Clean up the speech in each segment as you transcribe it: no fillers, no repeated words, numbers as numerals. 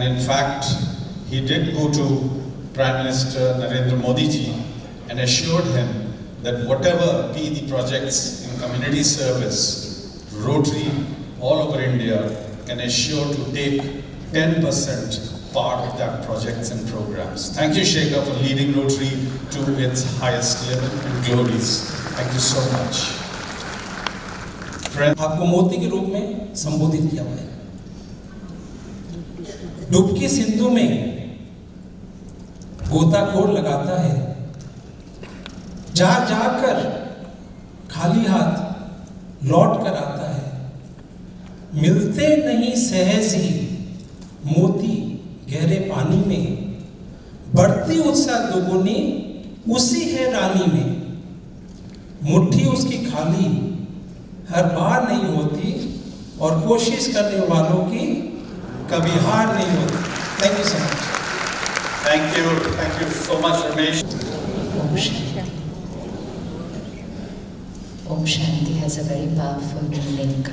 in fact, he did go to Prime Minister Narendra Modi ji and assured him that whatever be the projects in community service, Rotary all over India can assure to take 10% part of that projects and programs. Thank you, Shekhar, for leading Rotary to its highest level and glories. Thank you so much. आपको मोती के रूप में संबोधित किया हुआ है। डुबकी सिंधु में गोताखोर लगाता है, जा जाकर खाली हाथ लौट कर आता है, मिलते नहीं सहज ही मोती गहरे पानी में, बढ़ती उत्साह दोगुनी उसी है रानी में, मुट्ठी उसकी खाली हर बार नहीं होती और कोशिश करने वालों की कभी हार नहीं होती। Thank you so much. Thank you so much, Ramesh. Om Shanti. Om Shanti has a very powerful meaning.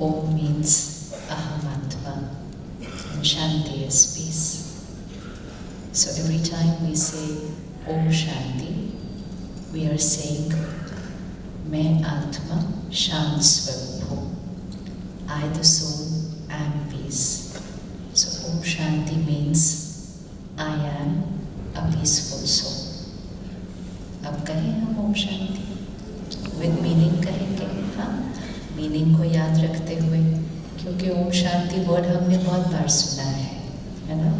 Om means Aham Atma and Shanti is peace. So every time we say Om Shanti, we are saying मैं आत्मा शांत स्वरूप हूँ, I the soul am peace. So Om Shanti means I am a peaceful soul. अब कहें हम Om Shanti with meaning कहेंगे, हाँ, मीनिंग को याद रखते हुए, क्योंकि Om Shanti वर्ड हमने बहुत बार सुना है ना,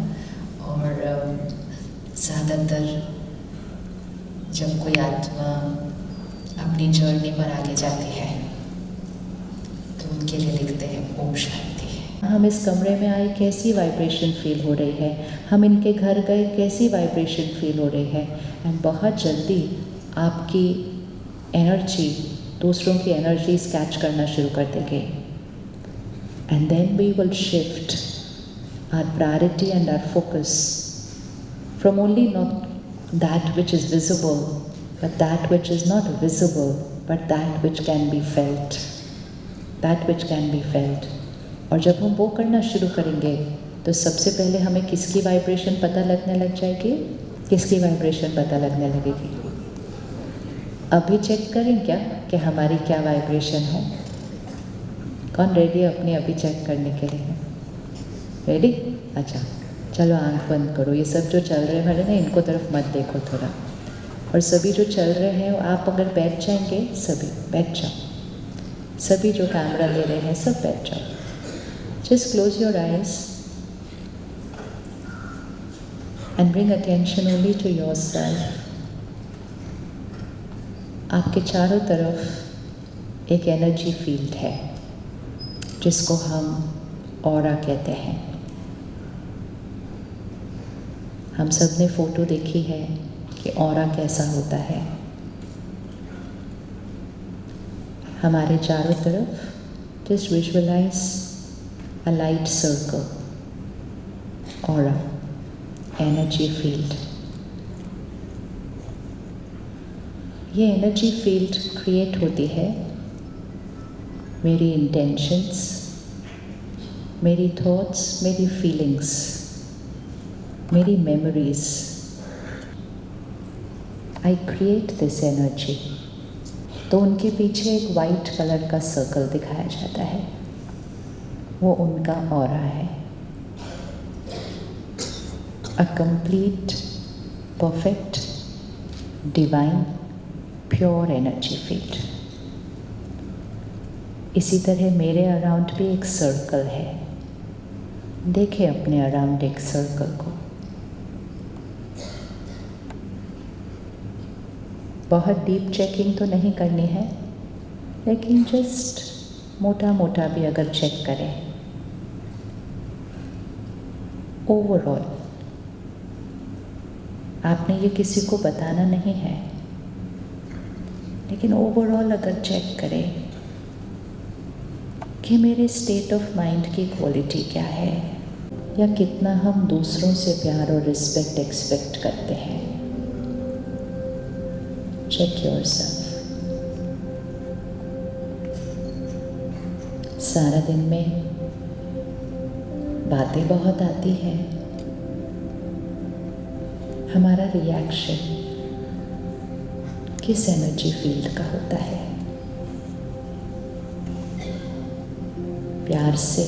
और ज़्यादातर जब कोई आत्मा अपनी जर्नी पर आगे जाती है तो उनके लिए लिखते हैं ओम शांति। हम इस कमरे में आए, कैसी वाइब्रेशन फील हो रही है, हम इनके घर गए, कैसी वाइब्रेशन फील हो रही है, एंड बहुत जल्दी आपकी एनर्जी दूसरों की एनर्जीज कैच करना शुरू कर देंगे, and then we will shift our priority and our focus from only not that which is visible, but that which is not visible, but that which can be felt, that which can be felt. और जब हम वो करना शुरू करेंगे तो सबसे पहले हमें किसकी वाइब्रेशन पता लगने लग जाएगी, किसकी वाइब्रेशन पता लगने लगेगी। अभी चेक करें क्या कि हमारी क्या वाइब्रेशन है। कौन रेडी है अपनी अभी चेक करने के लिए? रेडी? अच्छा, चलो आंख बंद करो। ये सब जो चल रहे हैं ना, इनको तरफ मत देखो थोड़ा, और सभी जो चल रहे हैं आप अगर बैठ जाएंगे, सभी बैठ जाओ, सभी जो कैमरा ले रहे हैं सब बैठ जाओ। Just close your eyes and bring attention only to yourself. आपके चारों तरफ एक एनर्जी फील्ड है जिसको हम ऑरा कहते हैं। हम सब ने फोटो देखी है कि ऑरा कैसा होता है। हमारे चारों तरफ just visualise a light circle, aura, energy field. ये एनर्जी फील्ड क्रिएट होती है मेरी इंटेंशंस, मेरी थॉट्स, मेरी फीलिंग्स, मेरी memories. I create this energy. तो उनके पीछे एक वाइट कलर का सर्कल दिखाया जाता है, वो उनका ऑरा है। A complete, perfect, divine, pure energy field. इसी तरह मेरे अराउंड भी एक सर्कल है। देखें अपने अराउंड एक सर्कल को। बहुत डीप चेकिंग तो नहीं करनी है, लेकिन जस्ट मोटा मोटा भी अगर चेक करें। ओवरऑल आपने ये किसी को बताना नहीं है, लेकिन ओवरऑल अगर चेक करें कि मेरे स्टेट ऑफ माइंड की क्वालिटी क्या है, या कितना हम दूसरों से प्यार और रिस्पेक्ट एक्सपेक्ट करते हैं। Check yourself. सारा दिन में बातें बहुत आती हैं, हमारा रिएक्शन किस एनर्जी फील्ड का होता है? प्यार से,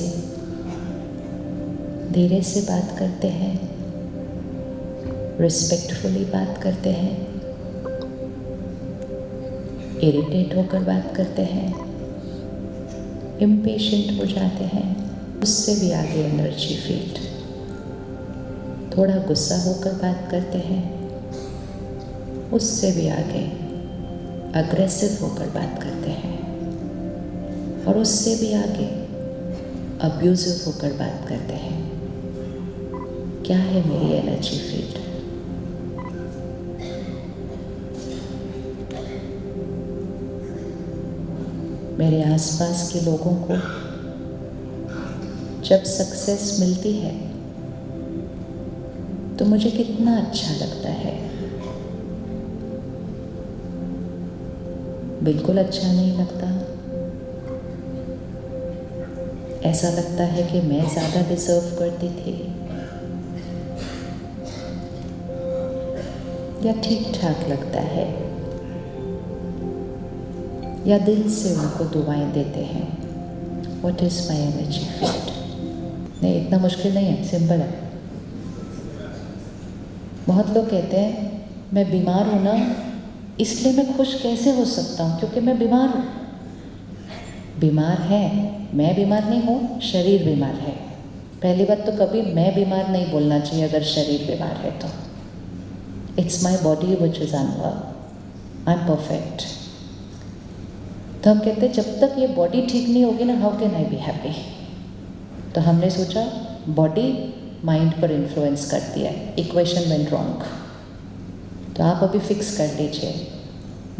धीरे से बात करते हैं, रिस्पेक्टफुली बात करते हैं, इरिटेट होकर बात करते हैं, इम्पेशेंट हो जाते हैं, उससे भी आगे एनर्जी फील्ड। थोड़ा गुस्सा होकर बात करते हैं, उससे भी आगे अग्रेसिव होकर बात करते हैं, और उससे भी आगे अब्यूजिव होकर बात करते हैं। क्या है मेरी एनर्जी फील्ड? मेरे आसपास के लोगों को जब सक्सेस मिलती है तो मुझे कितना अच्छा लगता है। बिल्कुल अच्छा नहीं लगता। ऐसा लगता है कि मैं ज़्यादा डिजर्व करती थी, या ठीक ठाक लगता है, या दिल से उनको दुआएं देते हैं। What is my energy field? नहीं, इतना मुश्किल नहीं है, सिंपल है। बहुत लोग कहते हैं मैं बीमार हूँ ना, इसलिए मैं खुश कैसे हो सकता हूँ, क्योंकि मैं बीमार हूँ। बीमार है, मैं बीमार नहीं हूँ, शरीर बीमार है। पहली बात तो कभी मैं बीमार नहीं बोलना चाहिए अगर शरीर बीमार है तो। It's my body which is unwell, I am perfect. तो हम कहते हैं जब तक ये बॉडी ठीक नहीं होगी ना, how can I be happy. तो हमने सोचा बॉडी माइंड पर इन्फ्लुएंस करती है, इक्वेशन वेंट रॉन्ग। तो आप अभी फिक्स कर लीजिए,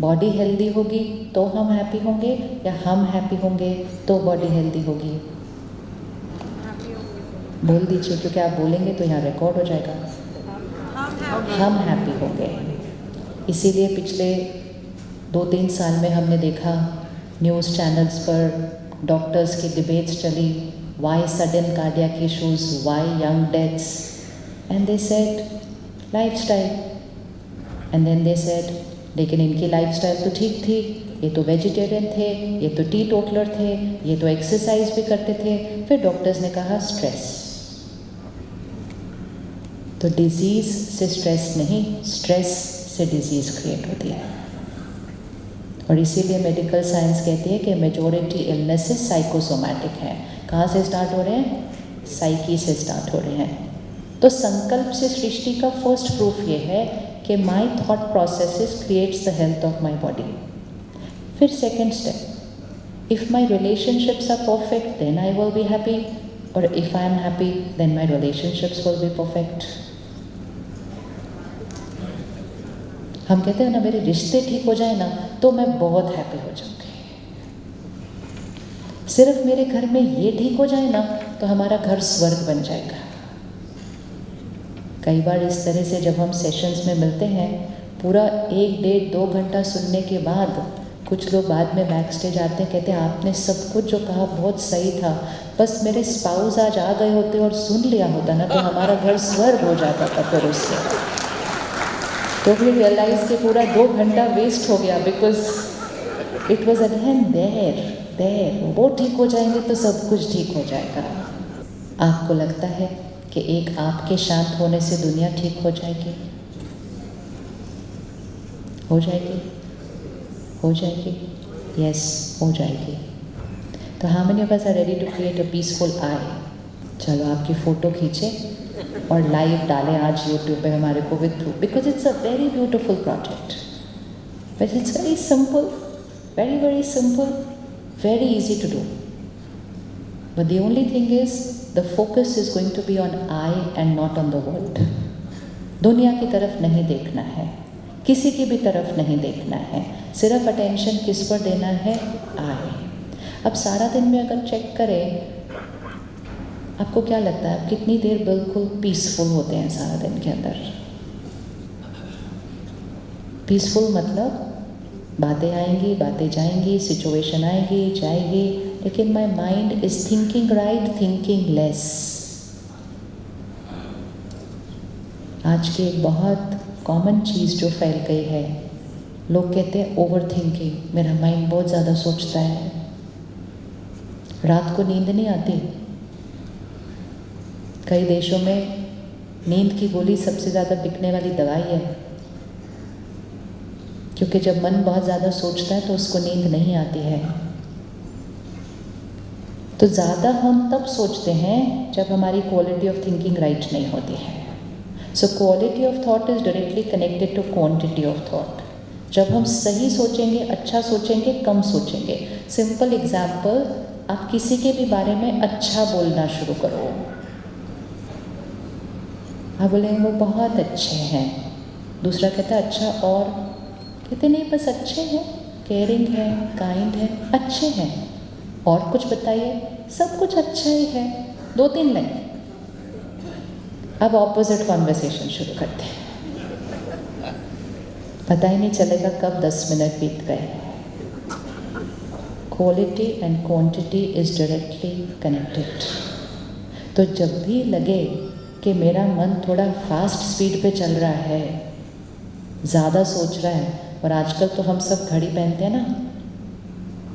बॉडी हेल्दी होगी तो हम हैप्पी होंगे, या हम हैप्पी होंगे तो बॉडी हेल्दी होगी? बोल दीजिए, क्योंकि आप बोलेंगे तो यहाँ रिकॉर्ड हो जाएगा। हम हैप्पी होंगे। इसीलिए पिछले 2-3 साल में हमने देखा न्यूज़ चैनल्स पर डॉक्टर्स की डिबेट्स चली, why sudden cardiac issues, why young deaths, and they said lifestyle, and then they said लेकिन इनकी लाइफस्टाइल तो ठीक थी, ये तो वेजिटेरियन थे, ये तो टी टोटलर थे, ये तो एक्सरसाइज भी करते थे। फिर डॉक्टर्स ने कहा स्ट्रेस। तो डिजीज से स्ट्रेस नहीं, स्ट्रेस से डिजीज क्रिएट होती है। और इसीलिए मेडिकल साइंस कहती है कि मेजॉरिटी इलनेसेस साइकोसोमैटिक हैं। कहाँ से स्टार्ट हो रहे हैं? साइकी से स्टार्ट हो रहे हैं। तो संकल्प से सृष्टि का फर्स्ट प्रूफ ये है कि my thought processes creates the health of my body. फिर second step, if my relationships are perfect then I will be happy, और if I am happy then my relationships will be perfect. हम कहते हैं ना, मेरे रिश्ते ठीक हो जाए ना तो मैं बहुत हैप्पी हो जाऊंगी। सिर्फ मेरे घर में ये ठीक हो जाए ना तो हमारा घर स्वर्ग बन जाएगा। कई बार इस तरह से जब हम सेशंस में मिलते हैं, पूरा 1-1.5-2 घंटा सुनने के बाद कुछ लोग बाद में बैक स्टेज आते हैं, कहते हैं आपने सब कुछ जो कहा बहुत सही था, बस मेरे स्पाउस आज आ गए होते और सुन लिया होता ना तो हमारा घर स्वर्ग हो जाता था। फिर उससे तो फिर रियलाइज कि पूरा 2 घंटा वेस्ट हो गया, because it was again there. वो ठीक हो जाएंगे तो सब कुछ ठीक हो जाएगा। आपको लगता है कि एक आपके शांत होने से दुनिया ठीक हो जाएगी? हो जाएगी? हो जाएगी? यस, हो जाएगी। तो how many of us are ready to create a peaceful I? चलो आपकी फ़ोटो खींचें और लाइव डालें आज यूट्यूब पे हमारे को with proof, because it's a very beautiful project. But it's very simple, very very simple, very easy to do. But the only thing is the focus is going to be on I and not on the world. दुनिया की तरफ नहीं देखना है, किसी की भी तरफ नहीं देखना है, सिर्फ अटेंशन किस पर देना है? I। अब सारा दिन में अगर चेक करें, आपको क्या लगता है आप कितनी देर बिल्कुल पीसफुल होते हैं सारा दिन के अंदर? पीसफुल मतलब बातें आएंगी, बातें जाएंगी, सिचुएशन आएगी, जाएगी, लेकिन my mind is thinking right, thinking less. आज की एक बहुत कॉमन चीज़ जो फैल गई है, लोग कहते हैं ओवर थिंकिंग, मेरा माइंड बहुत ज़्यादा सोचता है, रात को नींद नहीं आती। कई देशों में नींद की गोली सबसे ज़्यादा बिकने वाली दवाई है, क्योंकि जब मन बहुत ज़्यादा सोचता है तो उसको नींद नहीं आती है। तो ज़्यादा हम तब सोचते हैं जब हमारी क्वालिटी ऑफ थिंकिंग राइट नहीं होती है। So quality of thought is directly connected to quantity of thought. जब हम सही सोचेंगे, अच्छा सोचेंगे, कम सोचेंगे। सिंपल एग्जाम्पल, आप किसी के भी बारे में अच्छा बोलना शुरू करो। आप बोलेंगे वो बहुत अच्छे हैं, दूसरा कहता है अच्छा, और कहते नहीं बस अच्छे हैं, केयरिंग है, काइंड है, अच्छे हैं, और कुछ बताइए, सब कुछ अच्छा ही है, 2-3 लाइन। अब ऑपोजिट कॉन्वर्सेशन शुरू करते हैं, पता ही नहीं चलेगा कब 10 मिनट बीत गए। Quality and quantity is directly connected. तो जब भी लगे कि मेरा मन थोड़ा फास्ट स्पीड पे चल रहा है, ज़्यादा सोच रहा है, और आजकल तो हम सब घड़ी पहनते हैं ना,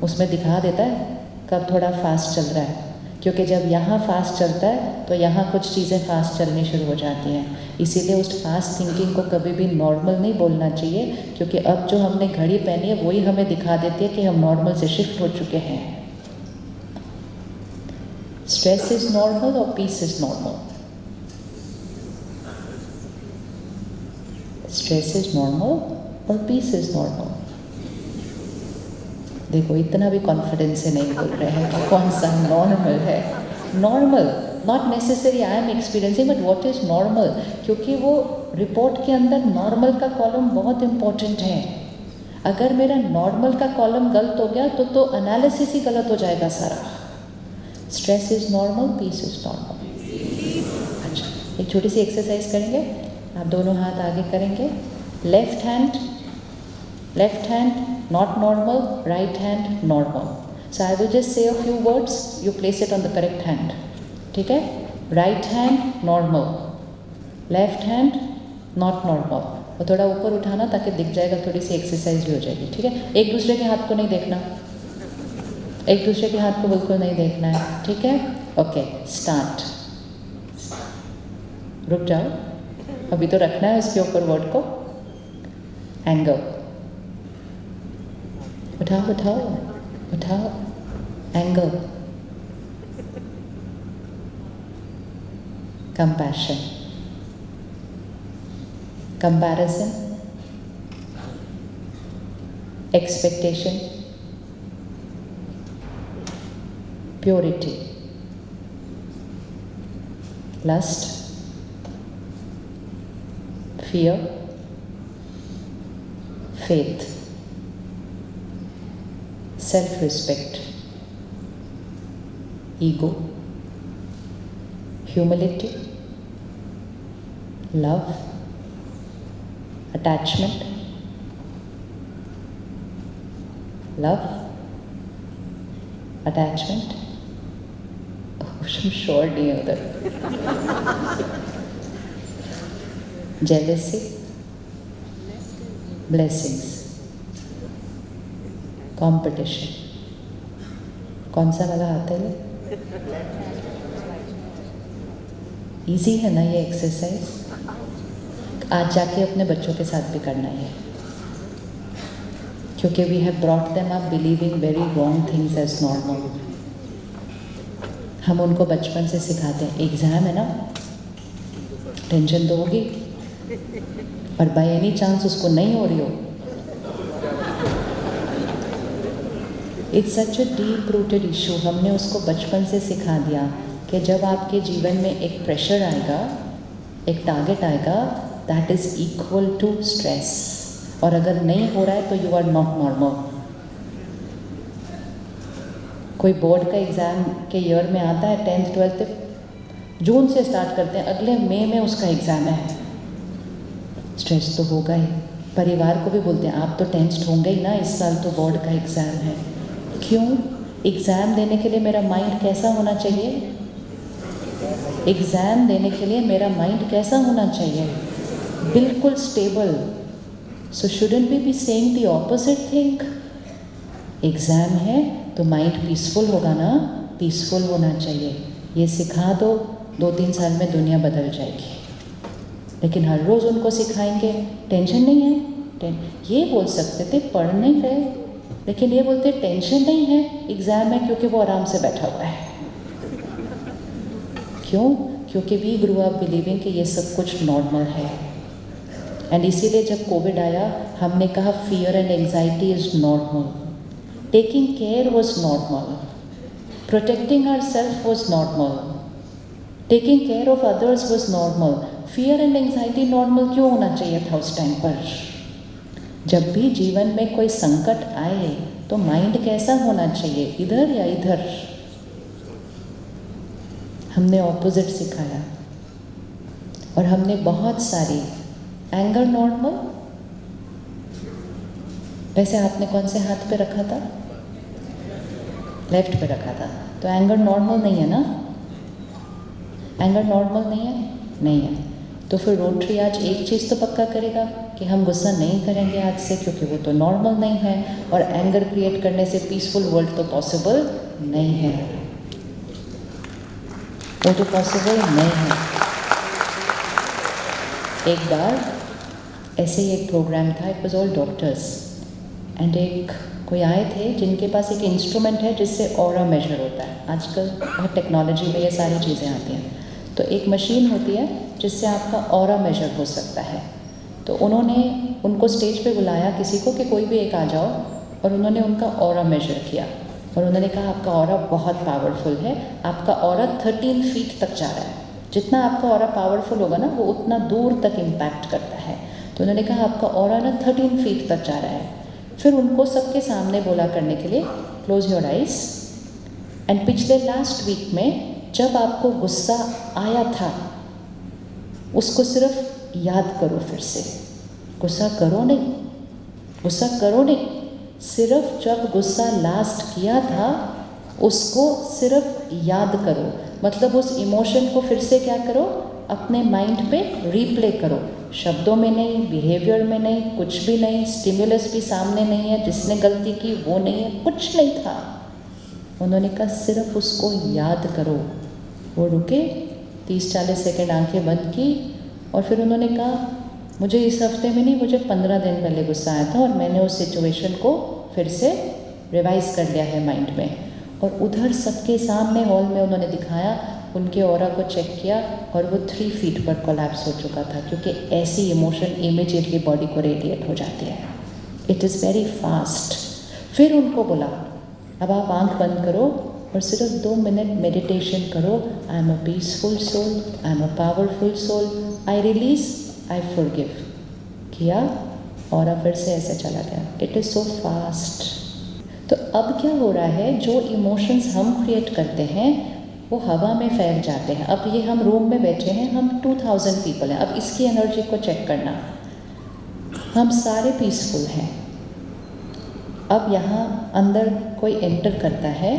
उसमें दिखा देता है कब थोड़ा फास्ट चल रहा है, क्योंकि जब यहाँ फास्ट चलता है तो यहाँ कुछ चीज़ें फास्ट चलनी शुरू हो जाती हैं। इसीलिए उस फास्ट थिंकिंग को कभी भी नॉर्मल नहीं बोलना चाहिए, क्योंकि अब जो हमने घड़ी पहनी है वही हमें दिखा देती है कि हम नॉर्मल से शिफ्ट हो चुके हैं। स्ट्रेस इज नॉर्मल और peace is normal. Stress is normal और पीस इज नॉर्मल। देखो इतना भी कॉन्फिडेंस से नहीं बोल रहे हैं कि कौन सा नॉर्मल है। Normal not necessary I am experiencing, but what is normal, क्योंकि वो रिपोर्ट के अंदर नॉर्मल का कॉलम बहुत इंपॉर्टेंट है। अगर मेरा नॉर्मल का कॉलम गलत हो गया तो एनालिसिस ही गलत हो जाएगा सारा। Stress is normal, peace is normal. अच्छा, एक छोटी सी एक्सरसाइज करेंगे। आप दोनों हाथ आगे करेंगे, left hand not normal, right hand normal. So I will just say a few words, you place it on the correct hand. ठीक है? Right hand normal, left hand not normal. और थोड़ा ऊपर उठाना ताकि दिख जाएगा, थोड़ी सी एक्सरसाइज भी हो जाएगी। ठीक है? एक दूसरे के हाथ को नहीं देखना, एक दूसरे के हाथ को बिल्कुल नहीं देखना है। ठीक है? Okay, start. रुक जाओ, अभी तो रखना है उसके ऊपर वर्ड को। एंगर, उठाओ, anger, compassion, comparison, expectation, purity, lust, fear, faith, self-respect, ego, humility, love, attachment, I'm sure नहीं उधर, jealousy, blessings, competition। कौन सा वाला आता है? इजी है ना ये एक्सरसाइज? आज जाके अपने बच्चों के साथ भी करना है, क्योंकि we have brought them up believing very wrong things as normal. हम उनको बचपन से सिखाते हैं, एग्जाम है ना, टेंशन तो होगी, और बाय एनी चांस उसको नहीं हो रही हो। It's such a deep rooted issue. हमने उसको बचपन से सिखा दिया कि जब आपके जीवन में एक प्रेशर आएगा, एक टारगेट आएगा, that is equal to stress, और अगर नहीं हो रहा है तो यू आर नॉट नॉर्मल। कोई बोर्ड का एग्ज़ाम के ईयर में आता है, 10th 12th जून से स्टार्ट करते हैं, अगले मई में उसका एग्ज़ाम है। स्ट्रेस तो होगा ही। परिवार को भी बोलते हैं आप तो टेंस्ड होंगे ही ना, इस साल तो बोर्ड का एग्ज़ाम है। क्यों? एग्ज़ाम देने के लिए मेरा माइंड कैसा होना चाहिए? एग्ज़ाम देने के लिए मेरा माइंड कैसा होना चाहिए? बिल्कुल stable. So shouldn't be saying the opposite thing. Exam है तो माइंड पीसफुल होगा ना, पीसफुल होना चाहिए. ये सिखा दो, 2-3 साल में दुनिया बदल जाएगी. लेकिन हर रोज़ उनको सिखाएंगे टेंशन नहीं है. ये बोल सकते थे पढ़ नहीं गए, लेकिन ये बोलते टेंशन नहीं है, एग्ज़ाम है, क्योंकि वो आराम से बैठा हुआ है. क्यों? क्योंकि वी ग्रू अप बिलीविंग कि ये सब कुछ नॉर्मल है. एंड इसीलिए जब कोविड आया हमने कहा fear and anxiety is normal. Taking care was normal. Protecting our self was normal. Taking care of others was normal. Fear and anxiety normal क्यों होना चाहिए था उस टाइम पर? जब भी जीवन में कोई संकट आए तो माइंड कैसा होना चाहिए, इधर या इधर? हमने ऑपोजिट सिखाया. और हमने बहुत सारी एंगर नॉर्मल. वैसे आपने कौन से हाथ पे रखा था? लेफ्ट पे रखा था. तो एंगर नॉर्मल नहीं है ना? एंगर नॉर्मल नहीं है? नहीं है. तो फिर रोटरी आज एक चीज़ तो पक्का करेगा कि हम गुस्सा नहीं करेंगे आज से, क्योंकि वो तो नॉर्मल नहीं है. और एंगर क्रिएट करने से पीसफुल वर्ल्ड तो पॉसिबल नहीं है. वो तो पॉसिबल नहीं है. एक बार ऐसे ही एक प्रोग्राम था, it was all doctors. And एक कोई आए थे जिनके पास एक इंस्ट्रूमेंट है जिससे ऑरा मेजर होता है. आजकल बहुत टेक्नोलॉजी में ये सारी चीज़ें आती हैं. तो एक मशीन होती है जिससे आपका ऑरा मेजर हो सकता है. तो उन्होंने उनको स्टेज पे बुलाया किसी को कि कोई भी एक आ जाओ, और उन्होंने उनका ऑरा मेजर किया. और उन्होंने कहा आपका ऑरा बहुत पावरफुल है, आपका ऑरा 13 फीट तक जा रहा है. जितना आपका ऑरा पावरफुल होगा ना वो उतना दूर तक इम्पैक्ट करता है. तो उन्होंने कहा आपका ऑरा ना 13 फीट तक जा रहा है. फिर उनको सबके सामने बोला करने के लिए क्लोज योर आइज. एंड पिछले लास्ट वीक में जब आपको गुस्सा आया था उसको सिर्फ याद करो फिर से. गुस्सा करो नहीं, गुस्सा करो नहीं. सिर्फ जब गुस्सा लास्ट किया था उसको सिर्फ याद करो. मतलब उस इमोशन को फिर से क्या करो, अपने माइंड पे रीप्ले करो. शब्दों में नहीं, बिहेवियर में नहीं, कुछ भी नहीं. स्टिमुलस भी सामने नहीं है, जिसने गलती की वो नहीं है, कुछ नहीं था. उन्होंने कहा सिर्फ उसको याद करो. वो रुके, 30-40 सेकेंड आंखें बंद की, और फिर उन्होंने कहा मुझे इस हफ्ते में नहीं, मुझे 15 दिन पहले गुस्सा आया था और मैंने उस सिचुएशन को फिर से रिवाइज कर लिया है माइंड में. और उधर सबके सामने हॉल में उन्होंने दिखाया, उनके ऑरा को चेक किया और वो 3 फीट पर कोलैप्स हो चुका था. क्योंकि ऐसी इमोशन इमीडिएटली बॉडी को रेडिएट हो जाती है. It is very fast. फिर उनको बोला अब आप आंख बंद करो और सिर्फ 2 मिनट मेडिटेशन करो. I am a peaceful soul, I am a powerful soul, I release, I forgive. किया और फिर से ऐसे चला गया. It is so fast. तो अब क्या हो रहा है, जो इमोशंस हम क्रिएट करते हैं वो हवा में फैल जाते हैं. अब ये हम रूम में बैठे हैं, हम 2000 पीपल हैं. अब इसकी एनर्जी को चेक करना. हम सारे पीसफुल हैं. अब यहाँ अंदर कोई एंटर करता है,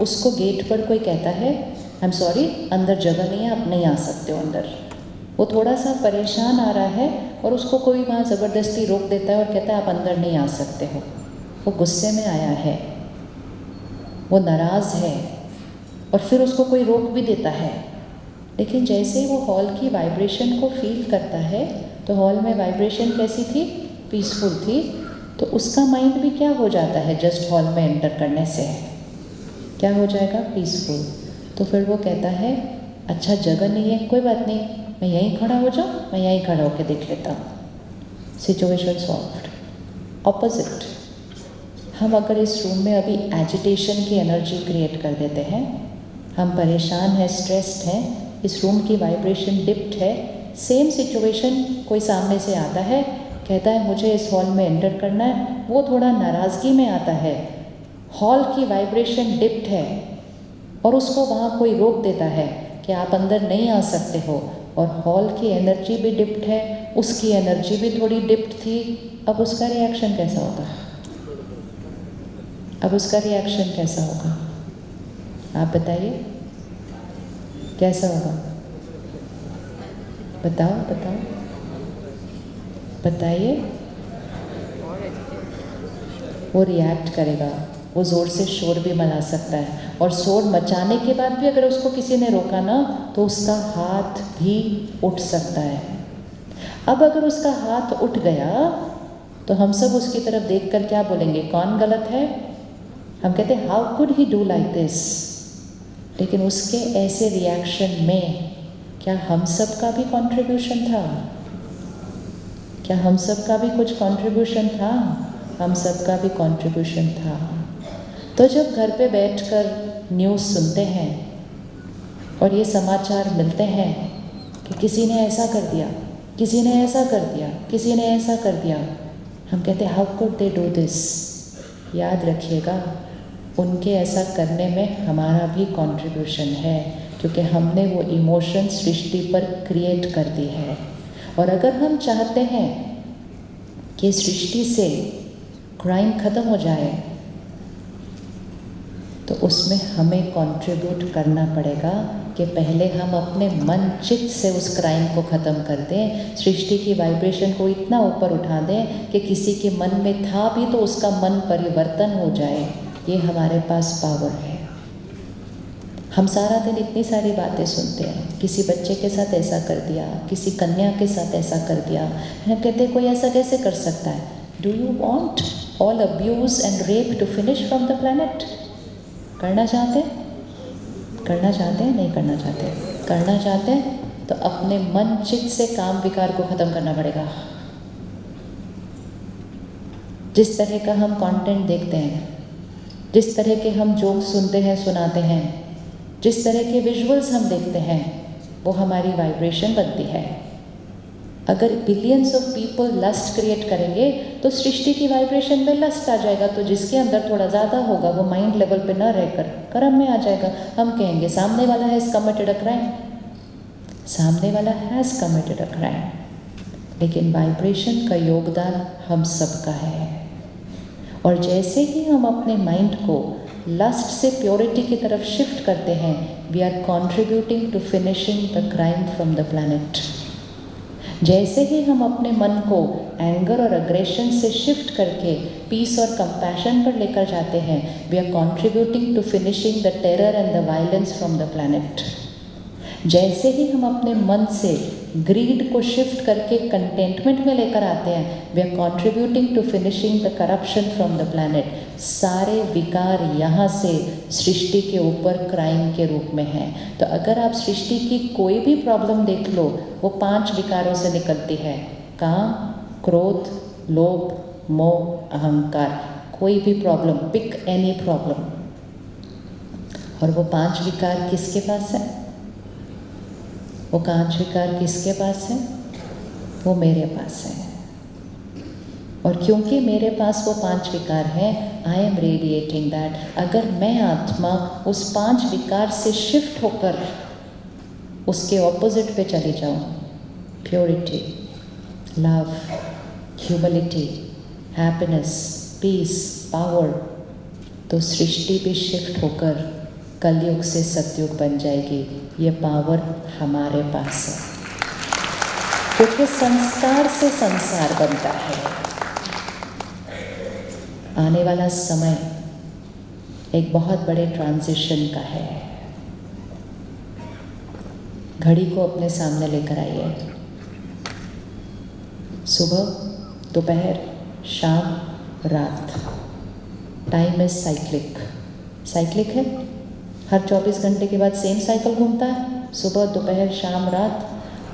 उसको गेट पर कोई कहता है आई एम सॉरी अंदर जगह नहीं है, आप नहीं आ सकते हो अंदर. वो थोड़ा सा परेशान आ रहा है और उसको कोई वहाँ ज़बरदस्ती रोक देता है और कहता है आप अंदर नहीं आ सकते हो. वो गुस्से में आया है, वो नाराज़ है, और फिर उसको कोई रोक भी देता है. लेकिन जैसे वो हॉल की वाइब्रेशन को फील करता है, तो हॉल में वाइब्रेशन कैसी थी, पीसफुल थी. तो उसका माइंड भी क्या हो जाता है, जस्ट हॉल में एंटर करने से क्या हो जाएगा, पीसफुल. तो फिर वो कहता है अच्छा जगह नहीं है, कोई बात नहीं, मैं यहीं खड़ा हो जाऊँ, मैं यहीं खड़ा होकर देख लेता हूँ. Situation solved. ऑपोजिट, हम अगर इस रूम में अभी एजिटेशन की एनर्जी क्रिएट कर देते हैं, हम परेशान हैं, स्ट्रेस्ड हैं, इस रूम की वाइब्रेशन डिप्ट है. सेम सिचुएशन कोई सामने से आता है, कहता है मुझे इस हॉल में एंटर करना है, वो थोड़ा नाराज़गी में आता है, हॉल की वाइब्रेशन डिप्ट है, और उसको वहाँ कोई रोक देता है कि आप अंदर नहीं आ सकते हो, और हॉल की एनर्जी भी डिप्ट है, उसकी एनर्जी भी थोड़ी डिप्ट थी. अब उसका रिएक्शन कैसा होगा, अब उसका रिएक्शन कैसा होगा, आप बताइए कैसा होगा, बताओ बताओ. बताइए। वो रिएक्ट करेगा, वो ज़ोर से शोर भी मचा सकता है, और शोर मचाने के बाद भी अगर उसको किसी ने रोका ना तो उसका हाथ भी उठ सकता है। अब अगर उसका हाथ उठ गया तो हम सब उसकी तरफ देखकर क्या बोलेंगे? कौन गलत है? हम कहते हैं how could he do like this. लेकिन उसके ऐसे रिएक्शन में क्या हम सब का भी कंट्रीब्यूशन था? क्या हम सब का भी कुछ कंट्रीब्यूशन था? हम सब का भी कंट्रीब्यूशन था। तो जब घर पे बैठकर न्यूज़ सुनते हैं और ये समाचार मिलते हैं कि किसी ने ऐसा कर दिया, किसी ने ऐसा कर दिया, किसी ने ऐसा कर दिया, हम कहते हैं how could they do this. याद रखिएगा, उनके ऐसा करने में हमारा भी कंट्रीब्यूशन है, क्योंकि हमने वो इमोशन सृष्टि पर क्रिएट कर दी है। और अगर हम चाहते हैं कि सृष्टि से क्राइम ख़त्म हो जाए तो उसमें हमें कंट्रीब्यूट करना पड़ेगा कि पहले हम अपने मन चित्त से उस क्राइम को ख़त्म कर दें, सृष्टि की वाइब्रेशन को इतना ऊपर उठा दें कि किसी के मन में था भी तो उसका मन परिवर्तन हो जाए। ये हमारे पास पावर है। हम सारा दिन इतनी सारी बातें सुनते हैं, किसी बच्चे के साथ ऐसा कर दिया, किसी कन्या के साथ ऐसा कर दिया, हम कहते हैं कोई ऐसा कैसे कर सकता है? Do you want all abuse and rape to finish from the planet? करना चाहते हैं? करना चाहते हैं? नहीं करना चाहते? करना चाहते हैं तो अपने मन चित्त से काम विकार को ख़त्म करना पड़ेगा। जिस तरह का हम कंटेंट देखते हैं, जिस तरह के हम जोक सुनते हैं, सुनाते हैं, जिस तरह के विजुअल्स हम देखते हैं, वो हमारी वाइब्रेशन बनती है। अगर billions of people lust create करेंगे तो सृष्टि की वाइब्रेशन में लस्ट आ जाएगा, तो जिसके अंदर थोड़ा ज़्यादा होगा वो माइंड लेवल पे न रहकर कर्म में आ जाएगा। हम कहेंगे सामने वाला हैज़ कमिटेड अ क्राइम, सामने वाला हैज़ कमिटेड अ क्राइम, लेकिन वाइब्रेशन का योगदान हम सबका है। और जैसे ही हम अपने माइंड को लस्ट से प्योरिटी की तरफ शिफ्ट करते हैं, we are contributing to finishing the crime from the planet. जैसे ही हम अपने मन को एंगर और अग्रेशन से शिफ्ट करके पीस और कंपैशन पर लेकर जाते हैं, we are contributing to finishing the terror and the violence from the planet. जैसे ही हम अपने मन से ग्रीड को शिफ्ट करके कंटेंटमेंट में लेकर आते हैं, we are contributing to finishing the corruption from the planet. सारे विकार यहाँ से सृष्टि के ऊपर क्राइम के रूप में हैं। तो अगर आप सृष्टि की कोई भी प्रॉब्लम देख लो, वो 5 विकारों से निकलती है: काम, क्रोध, लोभ, मोह, अहंकार। कोई भी प्रॉब्लम, पिक एनी प्रॉब्लम। और वो 5 विकार किसके पास है? वो 5 विकार किसके पास है? वो मेरे पास है। और क्योंकि मेरे पास वो 5 विकार हैं, आई एम रेडिएटिंग दैट। अगर मैं आत्मा उस 5 विकार से शिफ्ट होकर उसके ऑपोजिट पे चली जाऊँ, purity, love, humility, happiness, peace, power, तो सृष्टि भी शिफ्ट होकर कलयुग से सतयुग बन जाएगी। ये पावर हमारे पास है, क्योंकि संस्कार से संसार बनता है। आने वाला समय एक बहुत बड़े ट्रांजिशन का है। घड़ी को अपने सामने लेकर आइए। सुबह, दोपहर, शाम, रात। Time is cyclic. साइक्लिक है, हर 24 घंटे के बाद सेम साइकिल घूमता है। सुबह, दोपहर, शाम, रात।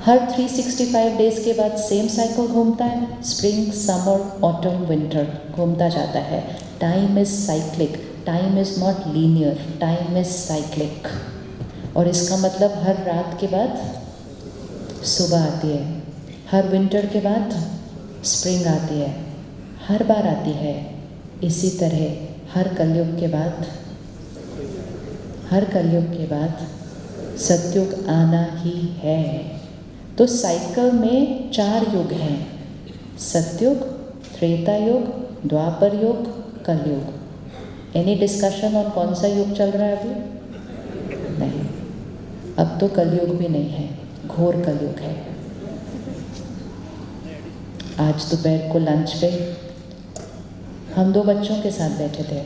हर 365 डेज के बाद सेम साइकिल घूमता है। स्प्रिंग, समर, ऑटम, विंटर घूमता जाता है। Time is cyclic. Time is not linear, time is cyclic. और इसका मतलब हर रात के बाद सुबह आती है, हर विंटर के बाद स्प्रिंग आती है, हर बार आती है। इसी तरह हर कलयुग के बाद सतयुग आना ही है। तो साइकिल में 4 युग हैं: सतयुग, त्रेता युग, द्वापर युग, कलयुग। एनी डिस्कशन और कौन सा युग चल रहा है अभी? नहीं, अब तो कलयुग भी नहीं है, घोर कलयुग है। आज दोपहर को लंच पे हम 2 बच्चों के साथ बैठे थे।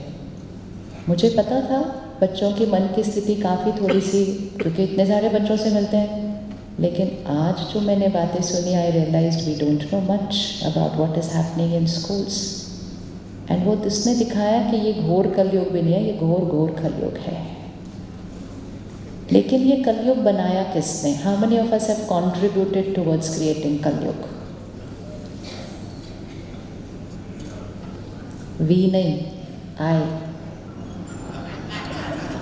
मुझे पता था बच्चों की मन की स्थिति काफ़ी थोड़ी सी, क्योंकि इतने सारे बच्चों से मिलते हैं, लेकिन आज जो मैंने बातें सुनी, I realised we don't know much about what is happening in schools. And वो इसने दिखाया कि ये घोर कलयुग भी नहीं है, ये घोर घोर कलयुग है। लेकिन ये कलयुग बनाया किसने? How many of us have contributed towards creating कलयुग? वी नहीं, आई।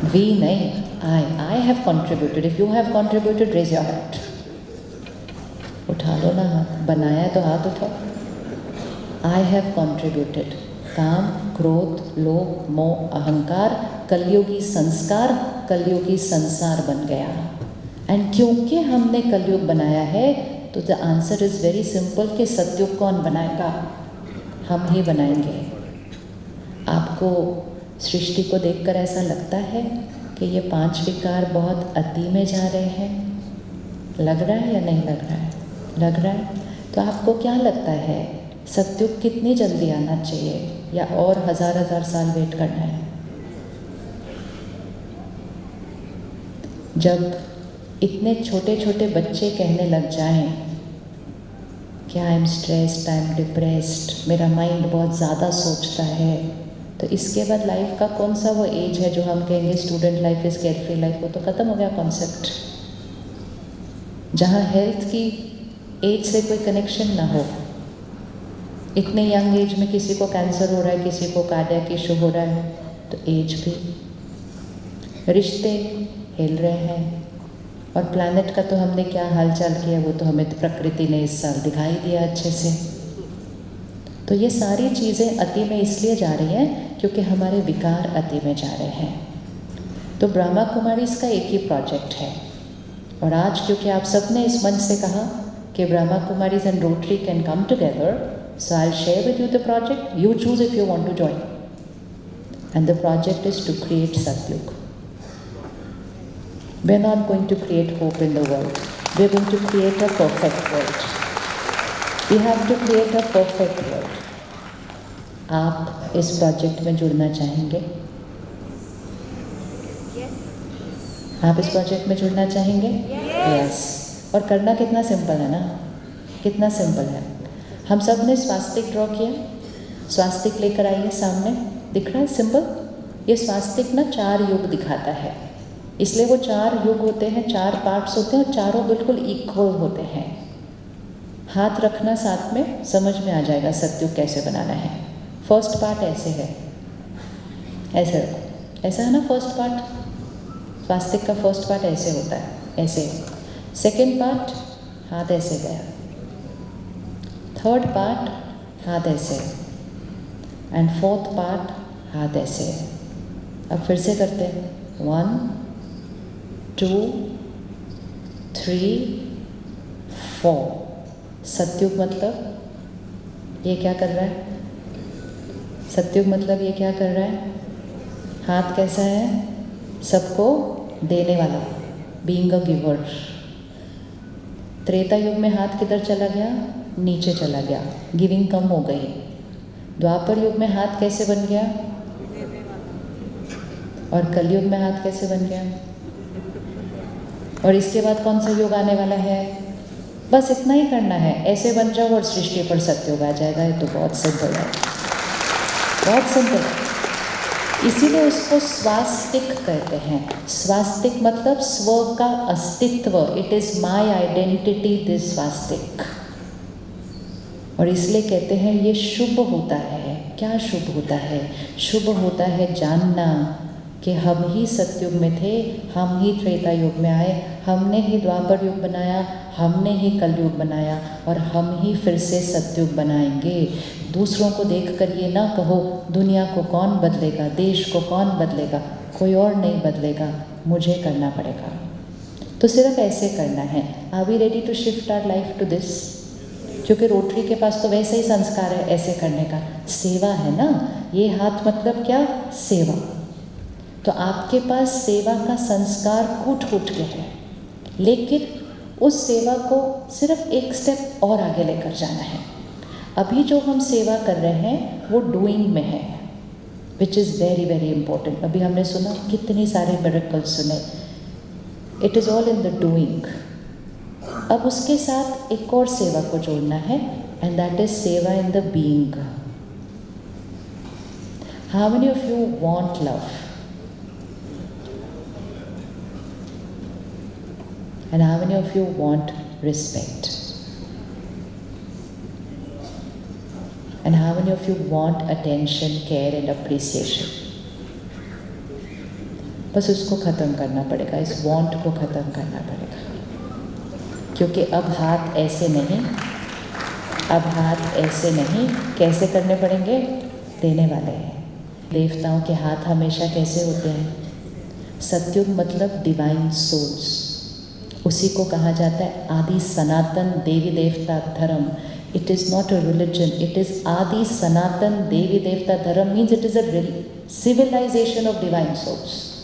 वी नहीं, I have contributed. If you have contributed, raise your hand. उठा लो ना हाथ, बनाया है तो हाथ उठाओ। I have contributed. काम, क्रोध, लोभ, मोह, अहंकार, कलयुगी संस्कार, कलयुगी संसार बन गया। एंड क्योंकि हमने कलयुग बनाया है, तो the answer is very simple कि सतयुग कौन बनाएगा? हम ही बनाएंगे। आपको सृष्टि को देखकर ऐसा लगता है कि ये 5 विकार बहुत अति में जा रहे हैं? लग रहा है या नहीं लग रहा है? लग रहा है। तो आपको क्या लगता है, सतयुग कितनी जल्दी आना चाहिए या और 1000 साल वेट करना है? जब इतने छोटे छोटे बच्चे कहने लग जाएं कि I am stressed, I am depressed, मेरा माइंड बहुत ज़्यादा सोचता है, तो इसके बाद लाइफ का कौन सा वो एज है जो हम कहेंगे student life is carefree life? वो तो ख़त्म हो गया कॉन्सेप्ट। जहाँ हेल्थ की एज से कोई कनेक्शन ना हो, इतने यंग एज में किसी को कैंसर हो रहा है, किसी को कार्डियक इशू हो रहा है, तो एज भी, रिश्ते हिल रहे हैं। और प्लैनेट का तो हमने क्या हालचाल किया, वो तो हमें प्रकृति ने इस साल दिखाई दिया अच्छे से। तो ये सारी चीज़ें अति में इसलिए जा रही हैं क्योंकि हमारे विकार अति में जा रहे हैं। तो ब्रह्मा कुमारीज़ का एक ही प्रोजेक्ट है, और आज क्योंकि आप सबने इस मंच से कहा कि Brahma Kumaris and Rotary can come together, so I will share with you the project, you choose if you want to join. And the project is to create Satyug. We are not going to create hope in the world. We are going to create a perfect world. We have to create a perfect world. आप इस project में जुड़ना चाहेंगे? आप इस project में जुड़ना चाहेंगे? Yes. और करना कितना सिंपल है ना, कितना सिंपल है। हम सब ने स्वास्तिक ड्रॉ किया, स्वास्तिक लेकर आइए सामने, दिख रहा है सिंपल। ये स्वास्तिक ना 4 युग दिखाता है, इसलिए वो 4 युग होते हैं, 4 पार्ट्स होते हैं और चारों बिल्कुल इक्वल होते हैं। हाथ रखना साथ में, समझ में आ जाएगा सतयुग कैसे बनाना है। फर्स्ट पार्ट ऐसे है, ऐसे रखो, ऐसा है ना फर्स्ट पार्ट, स्वास्तिक का फर्स्ट पार्ट ऐसे होता है, ऐसे। सेकेंड पार्ट हाथ ऐसे गया, थर्ड पार्ट हाथ ऐसे, एंड फोर्थ पार्ट हाथ ऐसे। अब फिर से करते हैं, 1 2 3 4। सतयुग मतलब ये क्या कर रहा है? सतयुग मतलब ये क्या कर रहा है? हाथ कैसा है? सबको देने वाला, बीइंग अ गिवर। त्रेता युग में हाथ किधर चला गया? नीचे चला गया, गिविंग कम हो गई। द्वापर युग में हाथ कैसे बन गया? और कलयुग में हाथ कैसे बन गया? और इसके बाद कौन सा युग आने वाला है? बस इतना ही करना है, ऐसे बन जाओ और सृष्टि पर सतयुग आ जाएगा। ये तो बहुत सिंपल है, बहुत सिंपल है। इसीलिए उसको स्वास्तिक कहते हैं। स्वास्तिक मतलब स्व का अस्तित्व, it is my identity this स्वास्तिक। और इसलिए कहते हैं ये शुभ होता है। क्या शुभ होता है? शुभ होता है जानना कि हम ही सतयुग में थे, हम ही त्रेता युग में आए, हमने ही द्वापर युग बनाया, हमने ही कलयुग बनाया, और हम ही फिर से सतयुग बनाएंगे। दूसरों को देखकर ये ना कहो दुनिया को कौन बदलेगा, देश को कौन बदलेगा, कोई और नहीं बदलेगा, मुझे करना पड़ेगा। तो सिर्फ ऐसे करना है। Are we ready to shift our life to this? क्योंकि रोटरी के पास तो वैसे ही संस्कार है ऐसे करने का, सेवा है ना। ये हाथ मतलब क्या? सेवा। तो आपके पास सेवा का संस्कार कूट कूट के है, लेकिन उस सेवा को सिर्फ एक स्टेप और आगे लेकर जाना है। अभी जो हम सेवा कर रहे हैं वो डूइंग में है, which is very very important. अभी हमने सुना कितने सारे मिरेकल्स सुने, it is all in the doing. अब उसके साथ एक और सेवा को जोड़ना है, एंड दैट इज सेवा इन the being. How many of you want love? And how many of you want respect? And how many of you want attention, care and appreciation? बस उसको ख़त्म करना पड़ेगा, इस want को ख़त्म करना पड़ेगा, क्योंकि अब हाथ ऐसे नहीं, अब हाथ ऐसे नहीं, कैसे करने पड़ेंगे? देने वाले हैं। देवताओं के हाथ हमेशा कैसे होते हैं? सत्युग मतलब डिवाइन सोल्स, उसी को कहा जाता है आदि सनातन देवी देवता धर्म। It is not a religion, it is आदि सनातन देवी देवता धर्म means it is a civilisation of divine souls.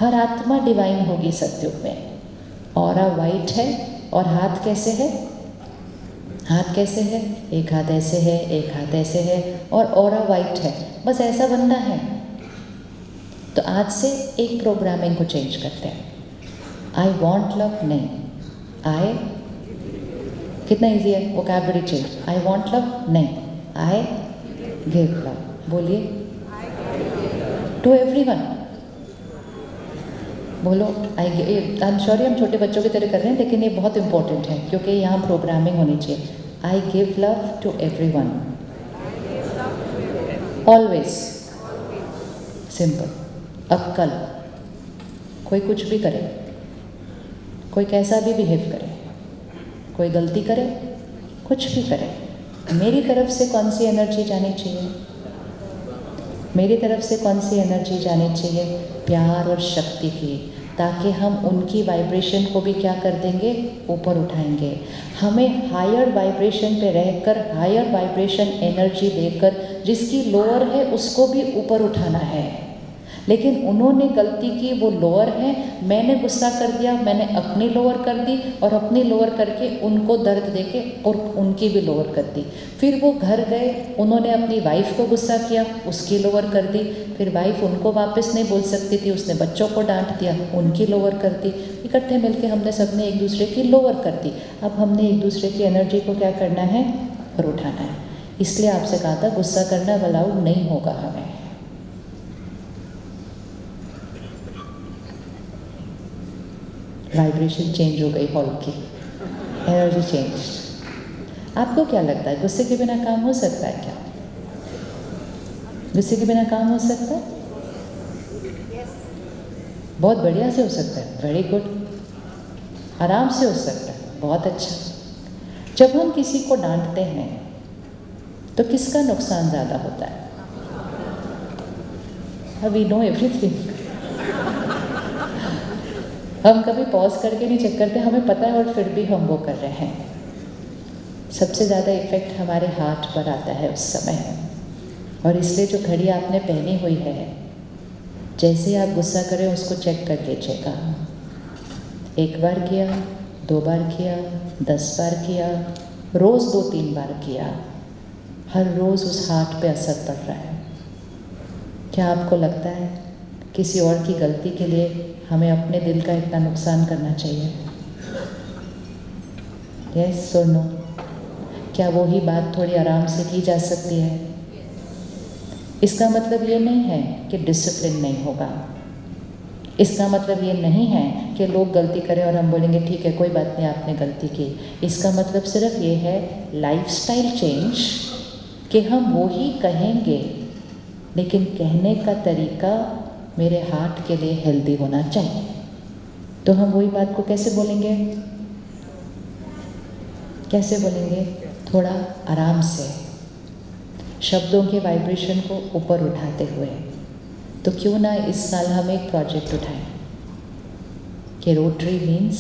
हर आत्मा डिवाइन होगी सत्युग में। ऑरा वाइट है और हाथ कैसे है? हाथ कैसे है? एक हाथ ऐसे है, एक हाथ ऐसे है और ऑरा वाइट है, बस ऐसा बनना है। तो आज से एक प्रोग्रामिंग को चेंज करते हैं। आई वॉन्ट लव नहीं, आई, कितना ईजी है vocabulary change. I want love नहीं, आई गिव लव। बोलिए, टू एवरीवन बोलो। आई एम सॉरी, हम छोटे बच्चों की तरह कर रहे हैं, लेकिन ये बहुत इंपॉर्टेंट है क्योंकि यहाँ प्रोग्रामिंग होनी चाहिए। I give love to everyone, always, simple. अब कल कोई कुछ भी करे, कोई कैसा भी बिहेव करे, कोई गलती करे, कुछ भी करे, मेरी तरफ से कौन सी एनर्जी जानी चाहिए? मेरी तरफ से कौन सी एनर्जी जानी चाहिए? प्यार और शक्ति की, ताकि हम उनकी वाइब्रेशन को भी क्या कर देंगे? ऊपर उठाएंगे। हमें हायर वाइब्रेशन पे रहकर हायर वाइब्रेशन एनर्जी देकर जिसकी लोअर है उसको भी ऊपर उठाना है। लेकिन उन्होंने गलती की, वो लोअर है, मैंने गुस्सा कर दिया, मैंने अपनी लोअर कर दी और अपनी लोअर करके उनको दर्द देके और उनकी भी लोअर कर दी। फिर वो घर गए, उन्होंने अपनी वाइफ को गुस्सा किया, उसकी लोअर कर दी। फिर वाइफ उनको वापस नहीं बोल सकती थी, उसने बच्चों को डांट दिया, उनकी लोअर कर दी। इकट्ठे मिलके हमने सबने एक दूसरे की लोअर कर दी। अब हमने एक दूसरे की एनर्जी को क्या करना है? और उठाना है। इसलिए आपसे कहा था गुस्सा करना अलाउड नहीं होगा हमें। वाइब्रेशन चेंज हो गई, हॉल की एनर्जी चेंज। आपको क्या लगता है गुस्से के बिना काम हो सकता है क्या? गुस्से के बिना काम हो सकता है? बहुत बढ़िया से हो सकता है, वेरी गुड। आराम से हो सकता है, बहुत अच्छा। जब हम किसी को डांटते हैं तो किसका नुकसान ज़्यादा होता है? We know everything. हम कभी पॉज करके नहीं चेक करते, हमें पता है और फिर भी हम वो कर रहे हैं। सबसे ज़्यादा इफ़ेक्ट हमारे हार्ट पर आता है उस समय। और इसलिए जो घड़ी आपने पहनी हुई है, जैसे ही आप गुस्सा करें उसको चेक कर लीजिएगा। 1 बार किया, 2 बार किया, 10 बार किया, रोज़ 2-3 बार किया, हर रोज़ उस हार्ट पे असर पड़ रहा है। क्या आपको लगता है किसी और की गलती के लिए हमें अपने दिल का इतना नुकसान करना चाहिए? यस और नो? क्या वही बात थोड़ी आराम से की जा सकती है? इसका मतलब ये नहीं है कि डिसिप्लिन नहीं होगा। इसका मतलब ये नहीं है कि लोग गलती करें और हम बोलेंगे ठीक है कोई बात नहीं आपने गलती की। इसका मतलब सिर्फ ये है लाइफस्टाइल चेंज, कि हम वो ही कहेंगे लेकिन कहने का तरीका मेरे हार्ट के लिए हेल्दी होना चाहिए। तो हम वही बात को कैसे बोलेंगे? कैसे बोलेंगे? थोड़ा आराम से, शब्दों के वाइब्रेशन को ऊपर उठाते हुए। तो क्यों ना इस साल हम एक प्रोजेक्ट उठाएं कि Rotary means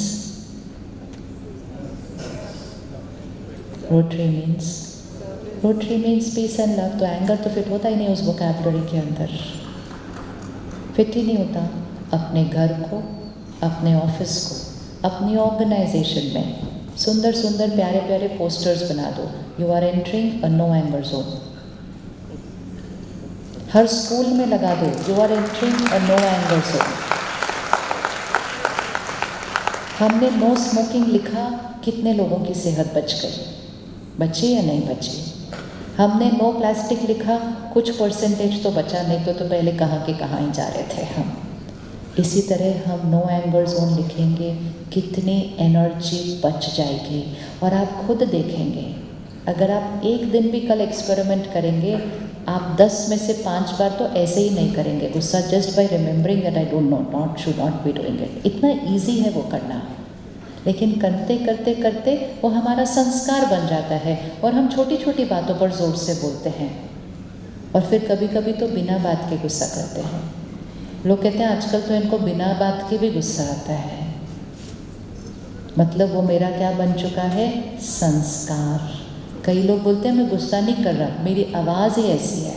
peace and love. तो एंगर तो फिट होता ही नहीं उस वोकैबुलरी के अंदर, फिट ही नहीं होता। अपने घर को, अपने ऑफिस को, अपनी ऑर्गेनाइजेशन में सुंदर सुंदर प्यारे प्यारे पोस्टर्स बना दो, you are entering a no anger zone. हर स्कूल में लगा दो, you are entering a no anger zone. हमने नो स्मोकिंग लिखा, कितने लोगों की सेहत बच गई? बची या नहीं बची? हमने नो प्लास्टिक लिखा, कुछ परसेंटेज तो बचा, नहीं तो पहले कहाँ के कहाँ ही जा रहे थे हम। इसी तरह हम नो एंगर जोन लिखेंगे, कितनी एनर्जी बच जाएगी। और आप खुद देखेंगे, अगर आप एक दिन भी कल एक्सपेरिमेंट करेंगे, आप 10 में से 5 बार तो ऐसे ही नहीं करेंगे गुस्सा, just by remembering that I don't know, not should not be doing it. इतना ईजी है वो करना, लेकिन करते करते करते वो हमारा संस्कार बन जाता है और हम छोटी छोटी बातों पर ज़ोर से बोलते हैं। और फिर कभी कभी तो बिना बात के गुस्सा करते हैं। लोग कहते हैं आजकल तो इनको बिना बात के भी गुस्सा आता है। मतलब वो मेरा क्या बन चुका है? संस्कार। कई लोग बोलते हैं मैं गुस्सा नहीं कर रहा, मेरी आवाज़ ही ऐसी है।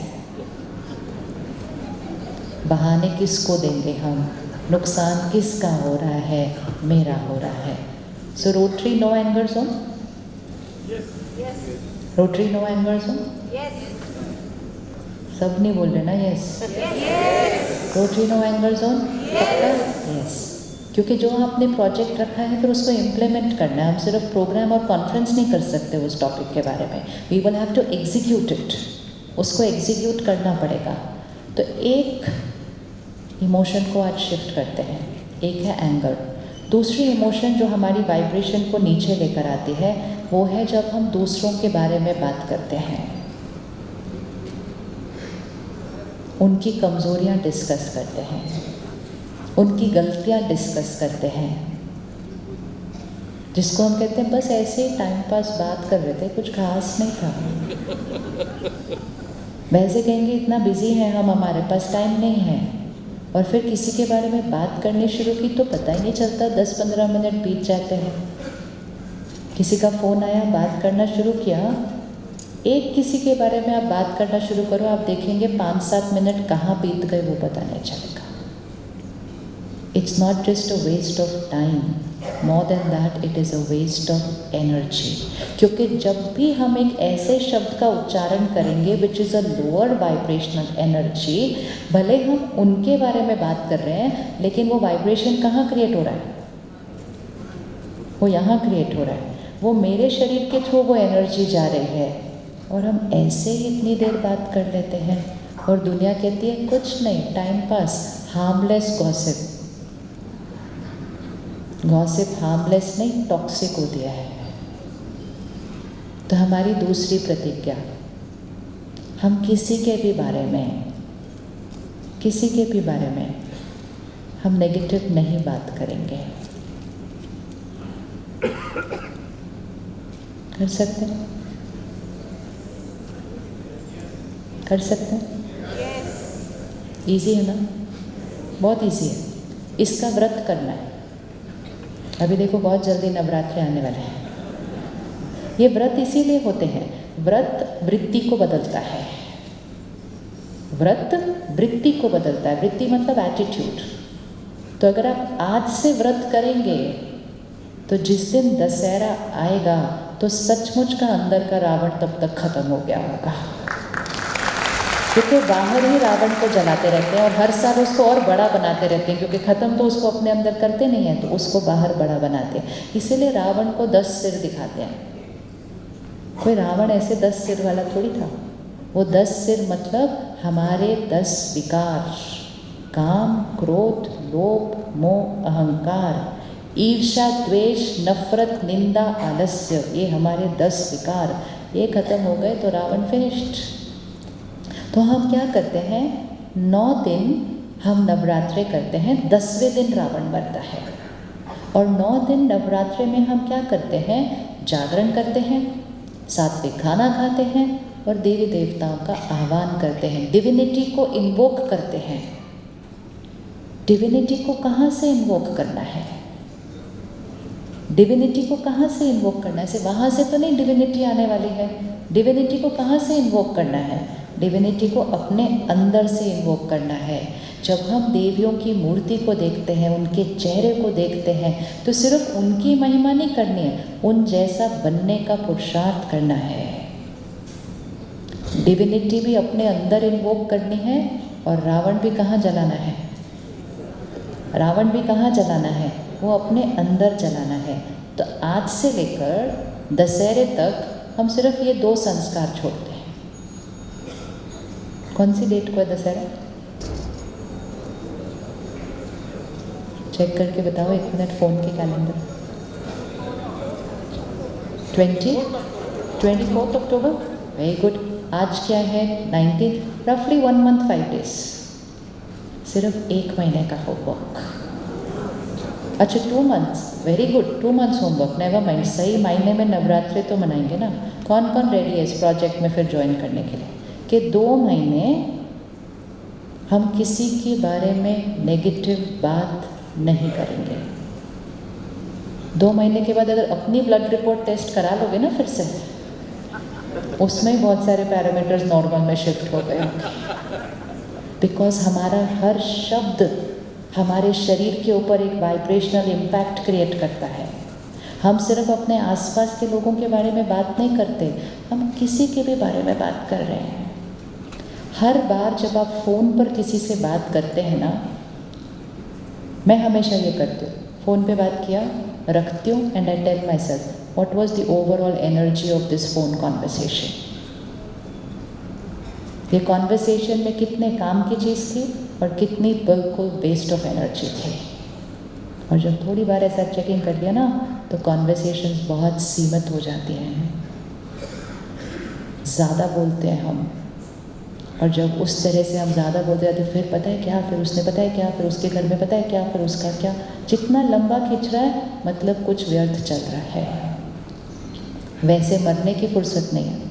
बहाने किसको देंगे हम? नुकसान किसका हो रहा है? मेरा हो रहा है। So Rotary no anger zone, Rotary no anger zone, सब नहीं बोल रहे ना yes? Rotary no anger zone पक्का? यस। क्योंकि जो आपने प्रोजेक्ट रखा है फिर उसको इम्प्लीमेंट करना है। हम सिर्फ प्रोग्राम और कॉन्फ्रेंस नहीं कर सकते उस टॉपिक के बारे में, we will have to execute it. उसको एग्जीक्यूट करना पड़ेगा। तो एक इमोशन को आज शिफ्ट करते हैं, एक है एंगर। दूसरी इमोशन जो हमारी वाइब्रेशन को नीचे लेकर आती है वो है जब हम दूसरों के बारे में बात करते हैं, उनकी कमज़ोरियाँ डिस्कस करते हैं, उनकी गलतियाँ डिस्कस करते हैं, जिसको हम कहते हैं बस ऐसे ही टाइम पास बात कर रहे थे, कुछ खास नहीं था। वैसे कहेंगे इतना बिजी हैं हम, हमारे पास टाइम नहीं है। और फिर किसी के बारे में बात करनी शुरू की तो पता ही नहीं चलता, 10-15 मिनट बीत जाते हैं। किसी का फ़ोन आया, बात करना शुरू किया, एक किसी के बारे में आप बात करना शुरू करो, आप देखेंगे 5-7 मिनट कहाँ बीत गए वो पता नहीं चलेगा। It's not just a waste of time, more than that it is a waste of energy. क्योंकि जब भी हम एक ऐसे शब्द का उच्चारण करेंगे which is a lower vibrational energy, भले हम उनके बारे में बात कर रहे हैं लेकिन वो वाइब्रेशन कहाँ क्रिएट हो रहा है? वो यहाँ क्रिएट हो रहा है। वो मेरे शरीर के थ्रू वो एनर्जी जा रही है और हम ऐसे ही इतनी देर बात कर लेते हैं और दुनिया कहती है कुछ नहीं, time pass, harmless gossip. Gossip harmless नहीं, टॉक्सिक हो दिया है। तो हमारी दूसरी प्रतिज्ञा, हम किसी के भी बारे में हम नेगेटिव नहीं बात करेंगे। कर सकते हैं? कर सकते हैं? इजी है ना? बहुत इजी है। इसका व्रत करना है। अभी देखो बहुत जल्दी नवरात्रि आने वाले हैं। ये व्रत इसीलिए होते हैं, व्रत वृत्ति को बदलता है। व्रत वृत्ति को बदलता है। वृत्ति मतलब एटीट्यूड। तो अगर आप आज से व्रत करेंगे तो जिस दिन दशहरा आएगा तो सचमुच का अंदर का रावण तब तक खत्म हो गया होगा। क्योंकि बाहर ही रावण को जलाते रहते हैं और हर साल उसको और बड़ा बनाते रहते हैं, क्योंकि ख़त्म तो उसको अपने अंदर करते नहीं हैं, तो उसको बाहर बड़ा बनाते हैं। इसीलिए रावण को 10 सिर दिखाते हैं। कोई रावण ऐसे 10 सिर वाला थोड़ी था। वो 10 सिर मतलब हमारे 10 विकार, काम, क्रोध, लोभ, मोह, अहंकार, ईर्ष्या, द्वेष, नफरत, निंदा, आलस्य, ये हमारे 10 विकार। ये खत्म हो गए तो रावण फिनिश्ड। तो हम क्या करते हैं, 9 दिन हम नवरात्रे करते हैं, 10वें दिन रावण मरता है। और 9 दिन नवरात्रे में हम क्या करते हैं, जागरण करते हैं, सात्विक खाना खाते हैं और देवी देवताओं का आह्वान करते हैं, डिविनिटी को इन्वोक करते हैं। डिविनिटी को कहाँ से इन्वोक करना है? डिविनिटी को कहाँ से इन्वोक करना है? सिर्फ वहाँ से तो नहीं डिविनिटी आने वाली है। डिविनिटी को कहाँ से इन्वोक करना है? डिविनिटी को अपने अंदर से इन्वोक करना है। जब हम देवियों की मूर्ति को देखते हैं, उनके चेहरे को देखते हैं, तो सिर्फ उनकी महिमा नहीं करनी है, उन जैसा बनने का पुरुषार्थ करना है। डिविनिटी भी अपने अंदर इन्वोक करनी है। और रावण भी कहाँ जलाना है? रावण भी कहाँ जलाना है? वो अपने अंदर जलाना है। तो आज से लेकर दशहरे तक हम सिर्फ ये 2 संस्कार छोड़ते हैं। कौन सी डेट को है दशहरा? चेक करके बताओ 1 मिनट फ़ोन के कैलेंडर। 24 अक्टूबर। Very good. आज क्या है? 19। रफली 1 मंथ 5 डेज। सिर्फ 1 महीने का होमवर्क। अच्छा 2 months. Very good. 2 months homework. Never mind. सही मायने में नवरात्रि तो मनाएंगे ना। कौन कौन रेडी है इस प्रोजेक्ट में फिर ज्वाइन करने के लिए? कि 2 महीने हम किसी के बारे में नेगेटिव बात नहीं करेंगे। 2 महीने के बाद अगर अपनी ब्लड रिपोर्ट टेस्ट करा लोगे ना फिर से, उसमें ही बहुत सारे पैरामीटर्स नॉर्मल में शिफ्ट हो गए होंगे। बिकॉज हमारा हर शब्द हमारे शरीर के ऊपर एक वाइब्रेशनल इम्पैक्ट क्रिएट करता है। हम सिर्फ अपने आसपास के लोगों के बारे में बात नहीं करते, हम किसी के भी बारे में बात कर रहे हैं। हर बार जब आप फ़ोन पर किसी से बात करते हैं ना, मैं हमेशा ये करती हूँ, फ़ोन पे बात किया, रखती हूँ and I tell myself what was the overall energy of this phone conversation. ये कॉन्वर्सेशन में कितने काम की चीज़ थी और कितनी बिल्कुल वेस्ट ऑफ एनर्जी थी। और जब थोड़ी बार ऐसा चेकिंग कर लिया ना, तो कॉन्वर्सेशंस बहुत सीमित हो जाती हैं। ज़्यादा बोलते हैं हम, और जब उस तरह से हम ज़्यादा बोलते हैं तो फिर पता है क्या, फिर उसने पता है क्या, फिर उसके घर में पता है क्या, फिर उसका क्या, जितना लंबा खींच रहा है मतलब कुछ व्यर्थ चल रहा है। वैसे मरने की फुर्सत नहीं है।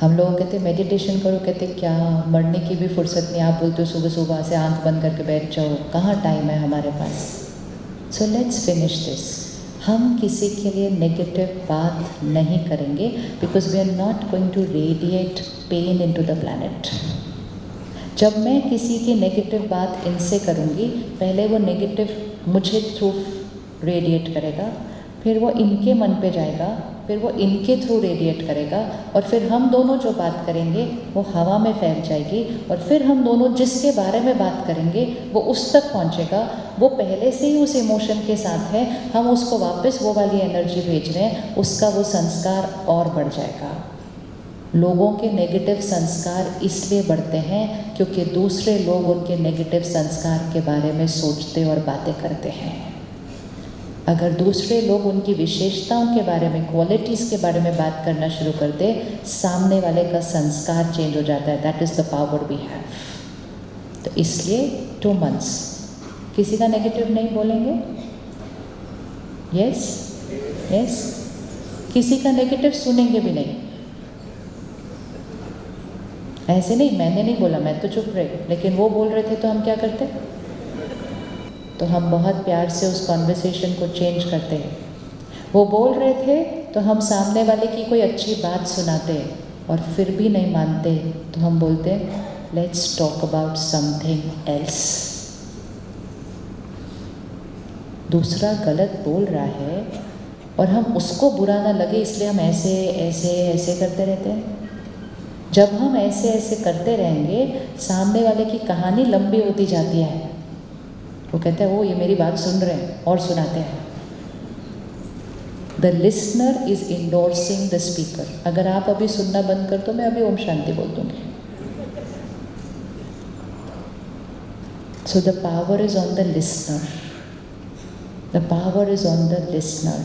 हम लोग कहते मेडिटेशन करो, कहते क्या मरने की भी फुर्सत नहीं। आप बोलते हो सुबह सुबह से आंख बंद करके बैठ जाओ, कहाँ टाइम है हमारे पास। So let's finish this. हम किसी के लिए नेगेटिव बात नहीं करेंगे, because we are not going to radiate pain into the planet. जब मैं किसी की नेगेटिव बात इनसे करूँगी, पहले वो नेगेटिव मुझे थ्रू रेडिएट करेगा, फिर वो इनके मन पे जाएगा, फिर वो इनके थ्रू रेडिएट करेगा, और फिर हम दोनों जो बात करेंगे वो हवा में फैल जाएगी, और फिर हम दोनों जिसके बारे में बात करेंगे वो उस तक पहुंचेगा। वो पहले से ही उस इमोशन के साथ है, हम उसको वापस वो वाली एनर्जी भेज रहे हैं, उसका वो संस्कार और बढ़ जाएगा। लोगों के नेगेटिव संस्कार इसलिए बढ़ते हैं क्योंकि दूसरे लोग उनके नेगेटिव संस्कार के बारे में सोचते और बातें करते हैं। अगर दूसरे लोग उनकी विशेषताओं के बारे में, क्वालिटीज़ के बारे में बात करना शुरू कर दे, सामने वाले का संस्कार चेंज हो जाता है। That is the power we have. तो इसलिए 2 मंथ्स किसी का नेगेटिव नहीं बोलेंगे। यस यस, किसी का नेगेटिव सुनेंगे भी नहीं। ऐसे नहीं, मैंने नहीं बोला, मैं तो चुप रही, लेकिन वो बोल रहे थे तो हम क्या करते? तो हम बहुत प्यार से उस कॉन्वर्सेशन को चेंज करते हैं। वो बोल रहे थे तो हम सामने वाले की कोई अच्छी बात सुनाते, और फिर भी नहीं मानते तो हम बोलते let's talk about something else. दूसरा गलत बोल रहा है और हम उसको बुरा ना लगे इसलिए हम ऐसे ऐसे ऐसे करते रहते हैं। जब हम ऐसे ऐसे करते रहेंगे, सामने वाले की कहानी लंबी होती जाती है। वो कहते हैं वो ये मेरी बात सुन रहे हैं, और सुनाते हैं। The listener is endorsing the speaker. अगर आप अभी सुनना बंद कर दो, मैं अभी ओम शांति बोल दूंगी। So the power is on the listener. The power is on the listener.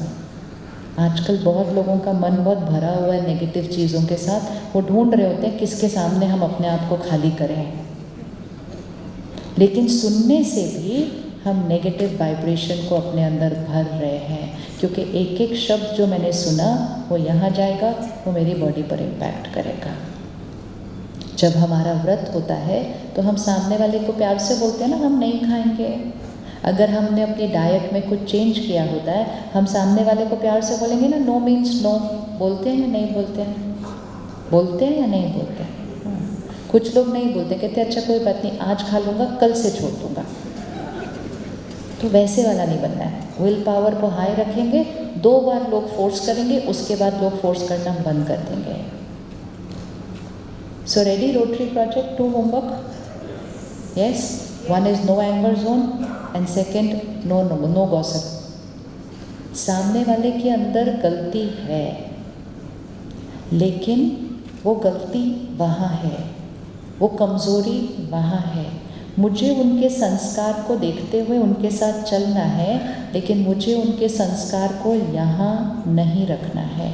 आजकल बहुत लोगों का मन बहुत भरा हुआ है नेगेटिव चीज़ों के साथ। वो ढूंढ रहे होते हैं किसके सामने हम अपने आप को खाली करें। लेकिन सुनने से भी हम नेगेटिव वाइब्रेशन को अपने अंदर भर रहे हैं, क्योंकि एक एक शब्द जो मैंने सुना वो यहाँ जाएगा, वो मेरी बॉडी पर इम्पैक्ट करेगा। जब हमारा व्रत होता है तो हम सामने वाले को प्यार से बोलते हैं ना, हम नहीं खाएंगे। अगर हमने अपनी डाइट में कुछ चेंज किया होता है, हम सामने वाले को प्यार से बोलेंगे ना, नो मीन्स नो। बोलते हैं या नहीं बोलते हैं? बोलते हैं या नहीं बोलते हैं? कुछ लोग नहीं बोलते, कहते अच्छा कोई बात नहीं, आज खा लूँगा, कल से छोड़ दूँगा। तो वैसे वाला नहीं बनना है। विल पावर को हाई रखेंगे, 2 बार लोग फोर्स करेंगे, उसके बाद लोग फोर्स करना बंद कर देंगे। So ready rotary project 2 homework? Yes, 1 is no anger zone and second no gossip। सामने वाले के अंदर गलती है, लेकिन वो गलती वहाँ है, वो कमज़ोरी वहाँ है। मुझे उनके संस्कार को देखते हुए उनके साथ चलना है, लेकिन मुझे उनके संस्कार को यहाँ नहीं रखना है।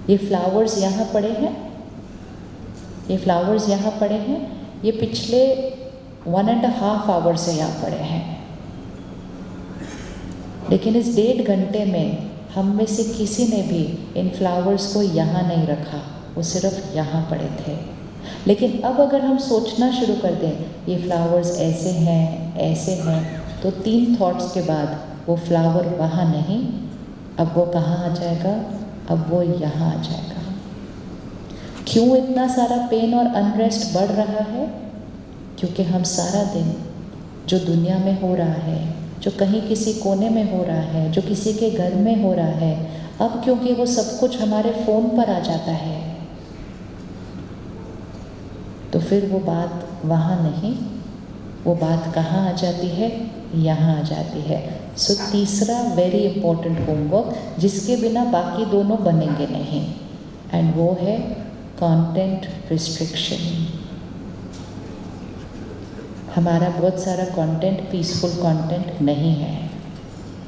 ये फ्लावर्स यहाँ पड़े हैं, ये फ्लावर्स यहाँ पड़े हैं, ये पिछले 1.5 आवर से यहाँ पड़े हैं, लेकिन इस 1.5 घंटे में हम में से किसी ने भी इन फ्लावर्स को यहाँ नहीं रखा, वो सिर्फ यहाँ पड़े थे। लेकिन अब अगर हम सोचना शुरू कर दें ये फ्लावर्स ऐसे हैं, तो 3 थॉट्स के बाद वो फ्लावर वहाँ नहीं, अब वो कहाँ आ जाएगा? अब वो यहाँ आ जाएगा। क्यों इतना सारा पेन और अनरेस्ट बढ़ रहा है? क्योंकि हम सारा दिन जो दुनिया में हो रहा है, जो कहीं किसी कोने में हो रहा है, जो किसी के घर में हो रहा है, अब क्योंकि वो सब कुछ हमारे फ़ोन पर आ जाता है, तो फिर वो बात वहाँ नहीं, वो बात कहाँ आ जाती है? यहाँ आ जाती है। सो तीसरा वेरी इंपॉर्टेंट होमवर्क, जिसके बिना बाकी दोनों बनेंगे नहीं, एंड वो है कंटेंट रिस्ट्रिक्शन। हमारा बहुत सारा कंटेंट पीसफुल कंटेंट नहीं है,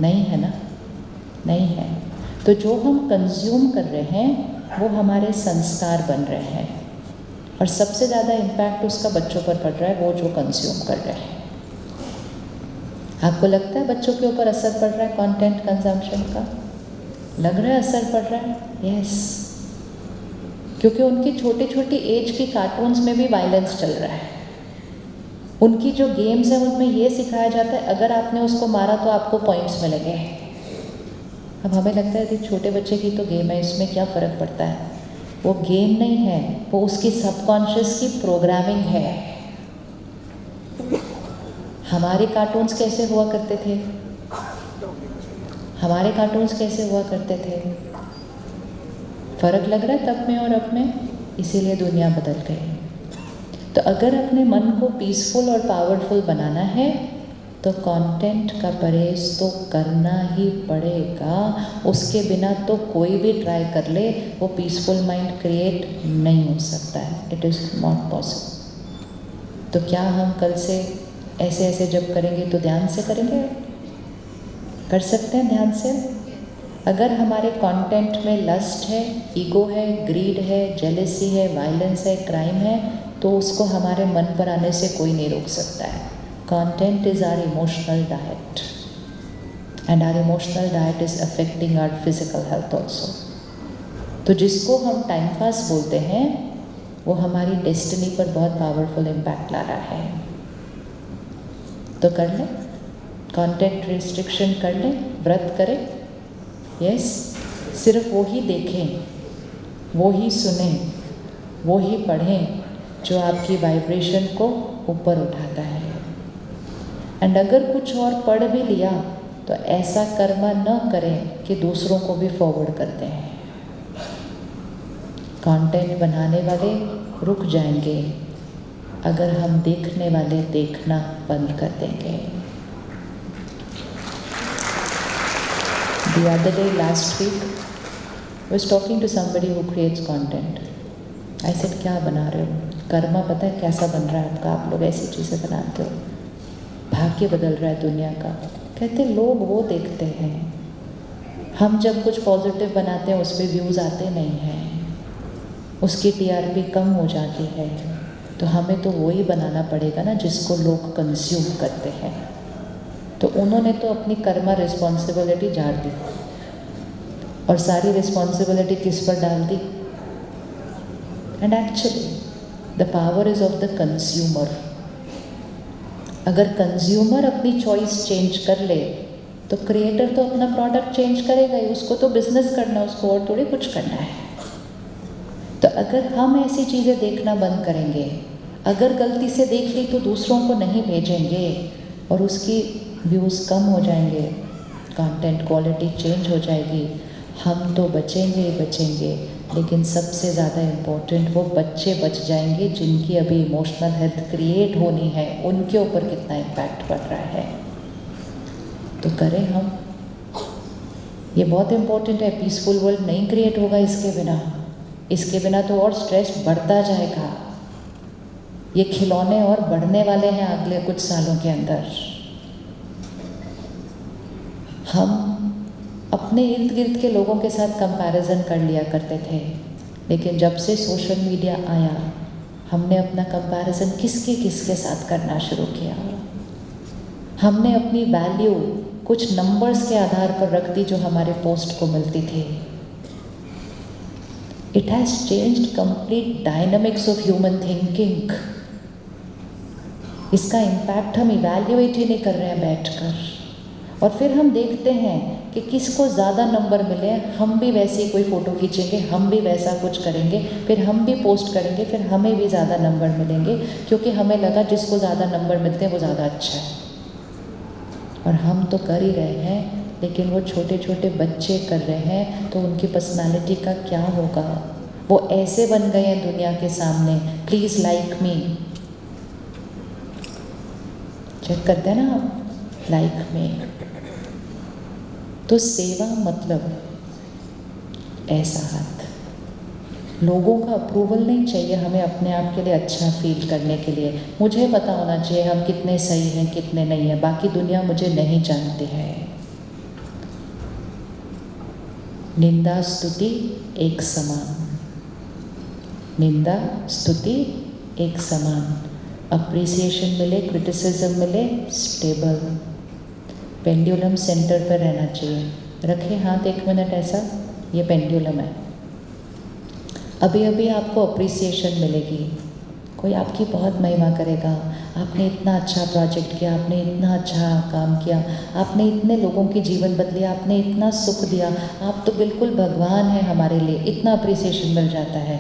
नहीं है ना? नहीं है। तो जो हम कंज्यूम कर रहे हैं वो हमारे संस्कार बन रहे हैं, और सबसे ज़्यादा इम्पैक्ट उसका बच्चों पर पड़ रहा है, वो जो कंज्यूम कर रहे हैं। आपको लगता है बच्चों के ऊपर असर पड़ रहा है कंटेंट कंजम्पशन का? लग रहा है असर पड़ रहा है? यस, क्योंकि उनकी छोटी छोटी एज की कार्टून्स में भी वायलेंस चल रहा है। उनकी जो गेम्स हैं उनमें ये सिखाया जाता है अगर आपने उसको मारा तो आपको पॉइंट्स मिलेंगे। अब हमें लगता है कि छोटे बच्चे की तो गेम है, इसमें क्या फ़र्क पड़ता है? वो गेम नहीं है, वो उसकी सबकॉन्शियस की प्रोग्रामिंग है। हमारे कार्टून्स कैसे हुआ करते थे? हमारे कार्टून्स कैसे हुआ करते थे? फ़र्क लग रहा है तब में और अब में, इसीलिए दुनिया बदल गई। तो अगर अपने मन को पीसफुल और पावरफुल बनाना है तो कंटेंट का परहेज तो करना ही पड़ेगा। उसके बिना तो कोई भी ट्राई कर ले, वो पीसफुल माइंड क्रिएट नहीं हो सकता है। It is not possible. तो क्या हम कल से ऐसे ऐसे जब करेंगे तो ध्यान से करेंगे? कर सकते हैं ध्यान से? अगर हमारे कंटेंट में लस्ट है, ईगो है, ग्रीड है, जेलसी है, वायलेंस है, क्राइम है, तो उसको हमारे मन पर आने से कोई नहीं रोक सकता है। Content is our emotional diet, and our emotional diet is affecting our physical health also. तो जिसको हम टाइम पास बोलते हैं वो हमारी डेस्टिनी पर बहुत पावरफुल इम्पैक्ट ला रहा है। तो कर लें, कंटेंट रिस्ट्रिक्शन कर लें, व्रत करें। यस, सिर्फ वो ही देखें, वो ही सुनें, वो ही पढ़ें जो आपकी वाइब्रेशन को ऊपर उठाता है। एंड अगर कुछ और पढ़ भी लिया तो ऐसा कर्म न करें कि दूसरों को भी फॉरवर्ड करते हैं। कंटेंट बनाने वाले रुक जाएंगे अगर हम देखने वाले देखना बंद कर देंगे। The other day, last week, I was talking to somebody who creates content. I said, क्या बना रहे हो? कर्मा पता है कैसा बन रहा है आपका? आप लोग ऐसी चीज़ें बनाते हो, भाग्य बदल रहा है दुनिया का। कहते लोग वो देखते हैं, हम जब कुछ पॉजिटिव बनाते हैं उस पर व्यूज़ आते नहीं हैं, उसकी TRP कम हो जाती है। तो हमें तो वही बनाना पड़ेगा ना जिसको लोग कंज्यूम करते हैं। तो उन्होंने तो अपनी कर्मा रिस्पॉन्सिबिलिटी झाड़ दी और सारी रिस्पॉन्सिबिलिटी किस पर डाल दी? And actually the power is of the consumer. अगर कंज्यूमर अपनी चॉइस चेंज कर ले तो क्रिएटर तो अपना प्रोडक्ट चेंज करेगा ही। उसको तो बिजनेस करना है, उसको और थोड़ी कुछ करना है। तो अगर हम ऐसी चीज़ें देखना बंद करेंगे, अगर गलती से देख ली तो दूसरों को नहीं भेजेंगे और उसकी व्यूज़ कम हो जाएंगे, कंटेंट क्वालिटी चेंज हो जाएगी, हम तो बचेंगे ही बचेंगे, लेकिन सबसे ज़्यादा इम्पोर्टेंट वो बच्चे बच जाएंगे जिनकी अभी इमोशनल हेल्थ क्रिएट होनी है, उनके ऊपर कितना इम्पैक्ट पड़ रहा है। तो करें हम, ये बहुत इम्पोर्टेंट है। पीसफुल वर्ल्ड नहीं क्रिएट होगा इसके बिना तो और स्ट्रेस बढ़ता जाएगा। ये खिलौने और बढ़ने वाले हैं अगले कुछ सालों के अंदर। हम अपने इर्द गिर्द के लोगों के साथ कंपैरिजन कर लिया करते थे, लेकिन जब से सोशल मीडिया आया हमने अपना कंपैरिजन किसके साथ करना शुरू किया। हमने अपनी वैल्यू कुछ नंबर्स के आधार पर रख दी जो हमारे पोस्ट को मिलती थी। It has changed complete dynamics of human thinking. इसका इम्पैक्ट हम इवैल्यूएट ही नहीं कर रहे हैं बैठकर, और फिर हम देखते हैं कि किसको ज़्यादा नंबर मिले, हम भी वैसी कोई फ़ोटो खींचेंगे, हम भी वैसा कुछ करेंगे, फिर हम भी पोस्ट करेंगे, फिर हमें भी ज़्यादा नंबर मिलेंगे, क्योंकि हमें लगा जिसको ज़्यादा नंबर मिलते हैं वो ज़्यादा अच्छा है। और हम तो कर ही रहे हैं, लेकिन वो छोटे छोटे बच्चे कर रहे हैं, तो उनकी पर्सनालिटी का क्या होगा। वो ऐसे बन गए हैं दुनिया के सामने, प्लीज़ लाइक मी, चेक करते हैं ना आप, लाइक मी। तो सेवा मतलब ऐसा हाथ, लोगों का अप्रूवल नहीं चाहिए हमें अपने आप के लिए अच्छा फील करने के लिए। मुझे पता होना चाहिए हम कितने सही हैं कितने नहीं हैं, बाकी दुनिया मुझे नहीं जानती है। निंदा स्तुति एक समान, निंदा स्तुति एक समान, अप्रिसिएशन मिले क्रिटिसिज्म मिले, स्टेबल, पेंडुलम सेंटर पर रहना चाहिए। रखें हाथ 1 मिनट ऐसा, ये पेंडुलम है। अभी अभी आपको अप्रिसिएशन मिलेगी, कोई आपकी बहुत महिमा करेगा, आपने इतना अच्छा प्रोजेक्ट किया, आपने इतना अच्छा काम किया, आपने इतने लोगों की जीवन बदले, आपने इतना सुख दिया, आप तो बिल्कुल भगवान हैं हमारे लिए, इतना अप्रिसिएशन मिल जाता है।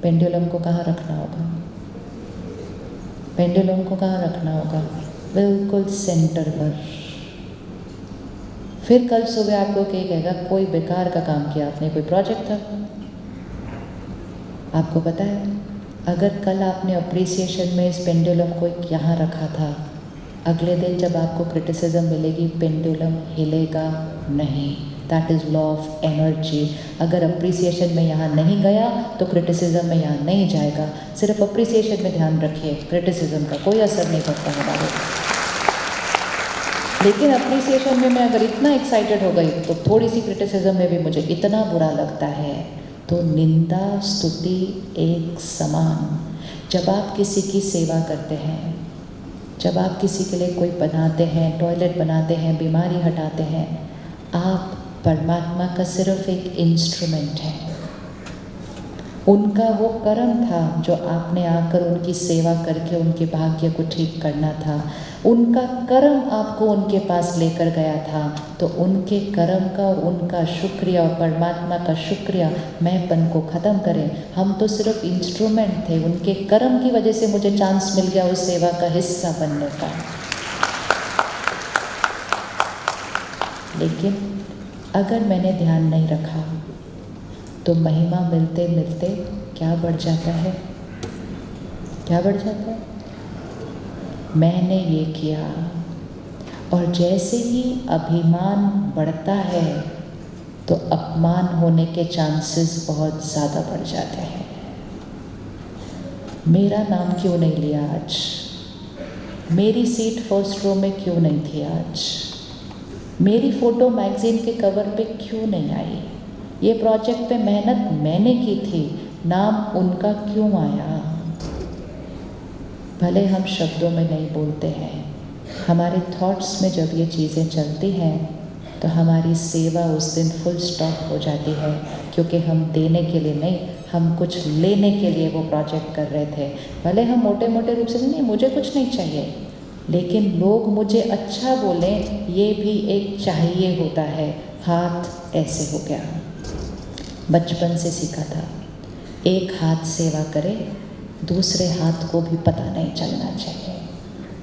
पेंडुलम को कहाँ रखना होगा, पेंडुलम को कहाँ रखना होगा, बिल्कुल सेंटर पर। फिर कल सुबह आपको क्या कहेगा, कोई बेकार का काम किया आपने, कोई प्रोजेक्ट था। आपको पता है, अगर कल आपने अप्रिसिएशन में इस पेंडुलम को यहाँ रखा था, अगले दिन जब आपको क्रिटिसिज्म मिलेगी पेंडुलम हिलेगा नहीं। That is law of energy. अगर अप्रिसिएशन में यहाँ नहीं गया तो क्रिटिसिज्म में यहाँ नहीं जाएगा। सिर्फ अप्रिसिएशन में ध्यान रखिए, क्रिटिसिज्म का कोई असर नहीं पड़ता हमारे। लेकिन अप्रिसिएशन में मैं अगर इतना एक्साइटेड हो गई तो थोड़ी सी क्रिटिसिज्म में भी मुझे इतना बुरा लगता है। तो निंदा स्तुति एक समान। जब आप किसी की सेवा करते हैं, जब आप किसी के लिए कोई बनाते हैं, टॉयलेट बनाते हैं, बीमारी हटाते हैं, आप परमात्मा का सिर्फ एक इंस्ट्रूमेंट हैं। उनका वो कर्म था जो आपने आकर उनकी सेवा करके उनके भाग्य को ठीक करना था। उनका कर्म आपको उनके पास लेकर गया था, तो उनके कर्म का और उनका शुक्रिया और परमात्मा का शुक्रिया मैंपन को ख़त्म करें। हम तो सिर्फ इंस्ट्रूमेंट थे, उनके कर्म की वजह से मुझे चांस मिल गया उस सेवा का हिस्सा बनने का। लेकिन अगर मैंने ध्यान नहीं रखा तो महिमा मिलते मिलते क्या बढ़ जाता है, क्या बढ़ जाता है, मैंने ये किया। और jैसे ही अभिमान बढ़ता है तो अपमान होने के चांसेस बहुत ज़्यादा बढ़ जाते हैं। मेरा नाम क्यों नहीं लिया आज, मेरी सीट फर्स्ट रो में क्यों नहीं थी आज, मेरी फ़ोटो मैगज़ीन के कवर पे क्यों नहीं आई, ये प्रोजेक्ट पे मेहनत मैंने की थी, नाम उनका क्यों आया। भले हम शब्दों में नहीं बोलते हैं, हमारे थॉट्स में जब ये चीज़ें चलती हैं तो हमारी सेवा उस दिन फुल स्टॉप हो जाती है, क्योंकि हम देने के लिए नहीं, हम कुछ लेने के लिए वो प्रोजेक्ट कर रहे थे। भले हम मोटे मोटे रूप से नहीं, मुझे कुछ नहीं चाहिए, लेकिन लोग मुझे अच्छा बोलें ये भी एक चाहिए होता है। हाथ ऐसे हो गया, बचपन से सीखा था। एक हाथ सेवा करे, दूसरे हाथ को भी पता नहीं चलना चाहिए।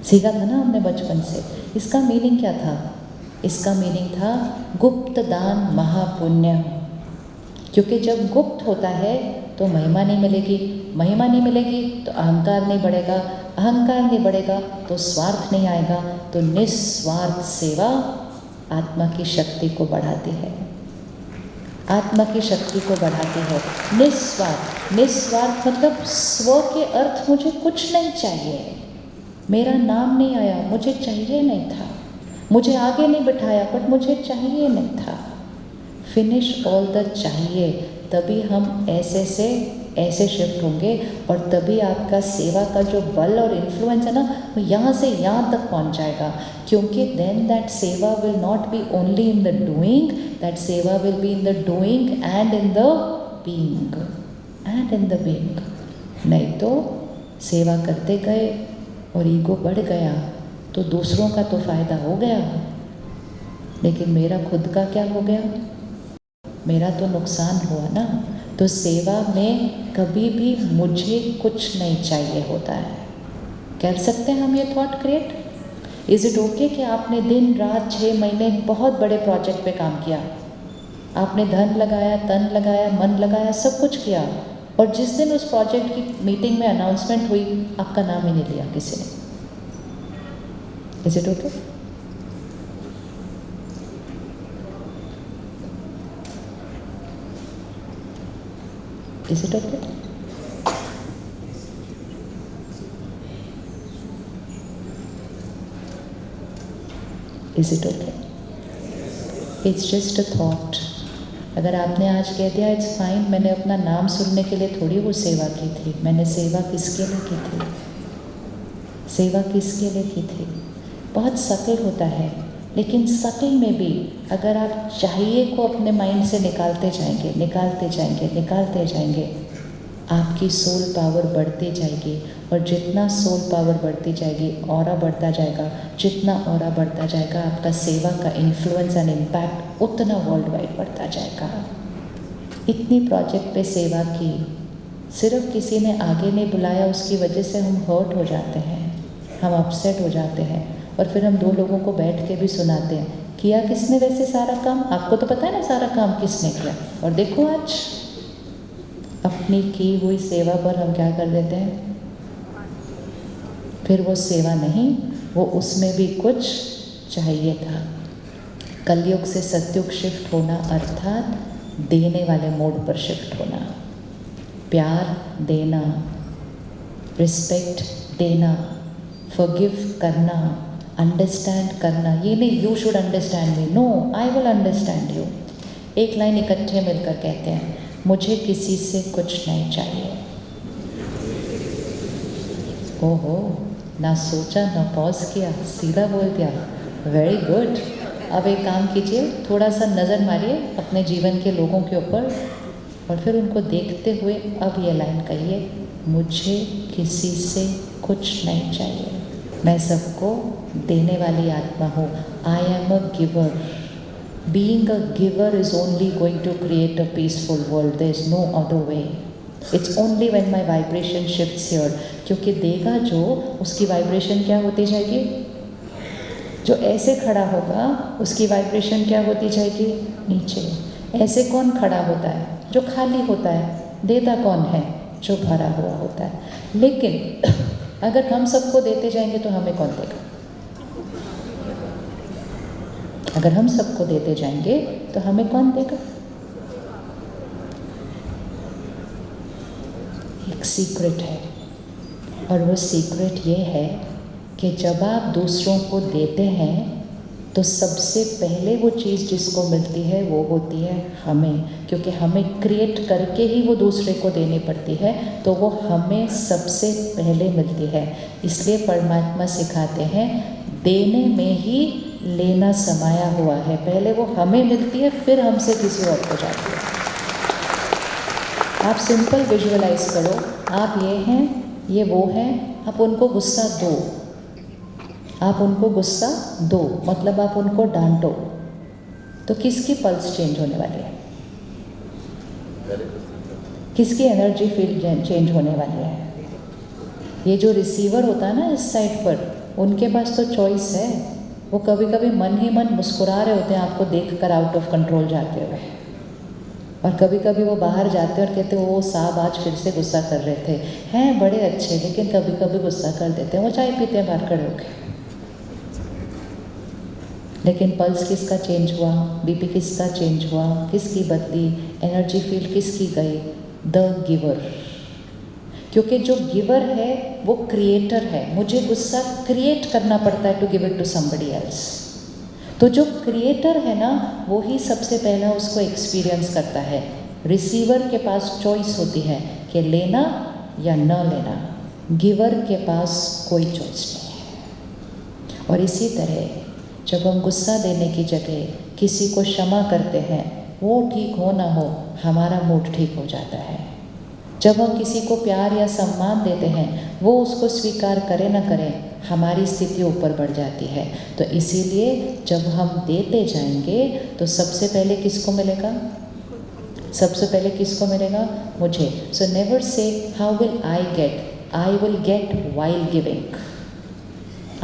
सीखा था ना हमने बचपन से। इसका मीनिंग क्या था? इसका मीनिंग था गुप्त दान महापुण्य। क्योंकि जब गुप्त होता है तो महिमा नहीं मिलेगी, महिमा नहीं मिलेगी तो अहंकार नहीं बढ़ेगा, अहंकार नहीं बढ़ेगा तो स्वार्थ नहीं आएगा। तो निस्वार्थ सेवा आत्मा की शक्ति को बढ़ाती है, आत्मा की शक्ति को बढ़ाती है। निस्वार्थ, निस्वार्थ मतलब स्व के अर्थ मुझे कुछ नहीं चाहिए, मेरा नाम नहीं आया, मुझे चाहिए नहीं था, मुझे आगे नहीं बिठाया बट मुझे चाहिए नहीं था। फिनिश ऑल द चाहिए, तभी हम ऐसे से ऐसे शिफ्ट होंगे और तभी आपका सेवा का जो बल और इन्फ्लुएंस है ना वो यहाँ से यहाँ तक पहुँच जाएगा। क्योंकि then that seva will not be only in the doing, that seva will be in the doing and in the being, and in the being. नहीं तो सेवा करते गए और ईगो बढ़ गया तो दूसरों का तो फायदा हो गया, लेकिन मेरा खुद का क्या हो गया? मेरा तो नुकसान हुआ ना। तो सेवा में कभी भी मुझे कुछ नहीं चाहिए होता है। कर सकते हैं हम ये thought create? Is it okay कि आपने दिन रात 6 महीने बहुत बड़े प्रोजेक्ट पे काम किया, आपने धन लगाया, तन लगाया, मन लगाया, सब कुछ किया, और जिस दिन उस प्रोजेक्ट की मीटिंग में अनाउंसमेंट हुई आपका नाम ही नहीं लिया किसी ने? Is it okay? Is it okay? Is it okay? It's just a thought. अगर आपने आज कह दिया इट्स फाइन, मैंने अपना नाम सुनने के लिए थोड़ी वो सेवा की थी, मैंने सेवा किसके लिए की थी? सेवा किसके लिए की थी? बहुत सटल होता है, लेकिन सटल में भी अगर आप चाहिए को अपने माइंड से निकालते जाएंगे, निकालते जाएंगे, निकालते जाएंगे, आपकी सोल पावर बढ़ती जाएगी। और जितना सोल पावर बढ़ती जाएगी, ऑरा बढ़ता जाएगा, जितना ऑरा बढ़ता जाएगा आपका सेवा का इन्फ्लुएंस एंड इम्पैक्ट उतना वर्ल्ड वाइड बढ़ता जाएगा। इतनी प्रोजेक्ट पे सेवा की, सिर्फ किसी ने आगे नहीं बुलाया उसकी वजह से हम हर्ट हो जाते हैं, हम अपसेट हो जाते हैं, और फिर हम 2 लोगों को बैठ के भी सुनाते हैं, किया किसने वैसे सारा काम? आपको तो पता है ना सारा काम किसने किया, और देखो आज अपनी की हुई सेवा पर हम क्या कर देते हैं? फिर वो सेवा नहीं, वो उसमें भी कुछ चाहिए था। कलयुग से सतयुग शिफ्ट होना अर्थात देने वाले मोड पर शिफ्ट होना, प्यार देना, रिस्पेक्ट देना, फॉरगिव करना, अंडरस्टैंड करना। ये नहीं you should understand me, no I will understand you. एक लाइन इकट्ठे मिलकर कहते हैं, मुझे किसी से कुछ नहीं चाहिए। ओहो, ना सोचा ना पॉज किया, सीधा बोल दिया, वेरी गुड। अब एक काम कीजिए, थोड़ा सा नज़र मारिए अपने जीवन के लोगों के ऊपर और फिर उनको देखते हुए अब ये लाइन कहिए, मुझे किसी से कुछ नहीं चाहिए, मैं सबको देने वाली आत्मा हूँ। आई am a giver. Being a giver is only going to create a peaceful world. There is no other way. It's only when my vibration shifts here. क्योंकि देगा जो, उसकी वाइब्रेशन क्या होती जाएगी? जो ऐसे खड़ा होगा उसकी वाइब्रेशन क्या होती जाएगी? नीचे। ऐसे कौन खड़ा होता है? जो खाली होता है। देता कौन है? जो भरा हुआ होता है। लेकिन अगर हम सबको देते जाएंगे तो हमें कौन देगा? अगर हम सबको देते जाएंगे तो हमें कौन देगा? एक सीक्रेट है, और वो सीक्रेट ये है कि जब आप दूसरों को देते हैं तो सबसे पहले वो चीज़ जिसको मिलती है वो होती है हमें, क्योंकि हमें क्रिएट करके ही वो दूसरे को देनी पड़ती है, तो वो हमें सबसे पहले मिलती है। इसलिए परमात्मा सिखाते हैं देने में ही लेना समाया हुआ है। पहले वो हमें मिलती है, फिर हमसे किसी और को जाती है। आप सिंपल विजुअलाइज करो, आप ये हैं, ये वो हैं, आप उनको गुस्सा दो, आप उनको गुस्सा दो, मतलब आप उनको डांटो, तो किसकी पल्स चेंज होने वाली है? किसकी एनर्जी फील्ड चेंज होने वाली है? ये जो रिसीवर होता है ना इस साइड पर, उनके पास तो चॉइस है। वो कभी कभी मन ही मन मुस्कुरा रहे होते हैं आपको देखकर आउट ऑफ कंट्रोल जाते हुए, और कभी कभी वो बाहर जाते और कहते वो साहब आज फिर से गुस्सा कर रहे थे, हैं बड़े अच्छे लेकिन कभी कभी गुस्सा कर देते हैं। वो चाय पीते हैं बाहर खड़े होके, लेकिन पल्स किसका चेंज हुआ, बीपी किसका चेंज हुआ, किसकी बदली, एनर्जी फील्ड किसकी गई? The giver. क्योंकि जो गिवर है वो क्रिएटर है। मुझे गुस्सा क्रिएट करना पड़ता है to give it to somebody else. तो जो क्रिएटर है ना वो ही सबसे पहला उसको एक्सपीरियंस करता है। रिसीवर के पास चॉइस होती है कि लेना या न लेना, गिवर के पास कोई चॉइस नहीं है। और इसी तरह जब हम गुस्सा देने की जगह किसी को क्षमा करते हैं, वो ठीक हो ना हो हमारा मूड ठीक हो जाता है। जब हम किसी को प्यार या सम्मान देते हैं, वो उसको स्वीकार करे ना करें, हमारी स्थिति ऊपर बढ़ जाती है। तो इसीलिए जब हम देते जाएंगे तो सबसे पहले किसको मिलेगा? सबसे पहले किसको मिलेगा? मुझे। So never say how will I get, I will get while giving,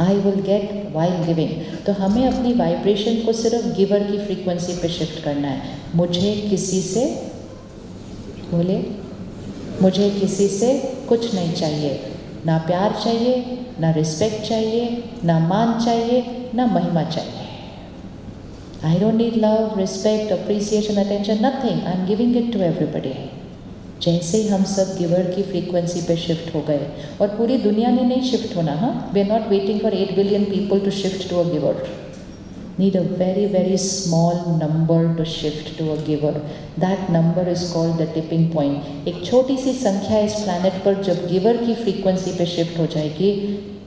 I will get while giving. तो हमें अपनी वाइब्रेशन को सिर्फ गिवर की फ्रीक्वेंसी पे शिफ्ट करना है। मुझे किसी से, बोले, मुझे किसी से कुछ नहीं चाहिए, ना प्यार चाहिए, ना रिस्पेक्ट चाहिए, ना मान चाहिए, ना महिमा चाहिए। I don't need love, respect, appreciation, attention, nothing. I am giving it to everybody. जैसे ही हम सब गिवर की फ्रीक्वेंसी पे शिफ्ट हो गए, और पूरी दुनिया ने नहीं शिफ्ट होना, हाँ, we are not waiting for 8 billion people to shift to a giver. Need a very very small number to shift to a giver. That number is called the tipping point. एक छोटी सी संख्या इस planet पर जब giver की frequency पे shift हो जाएगी,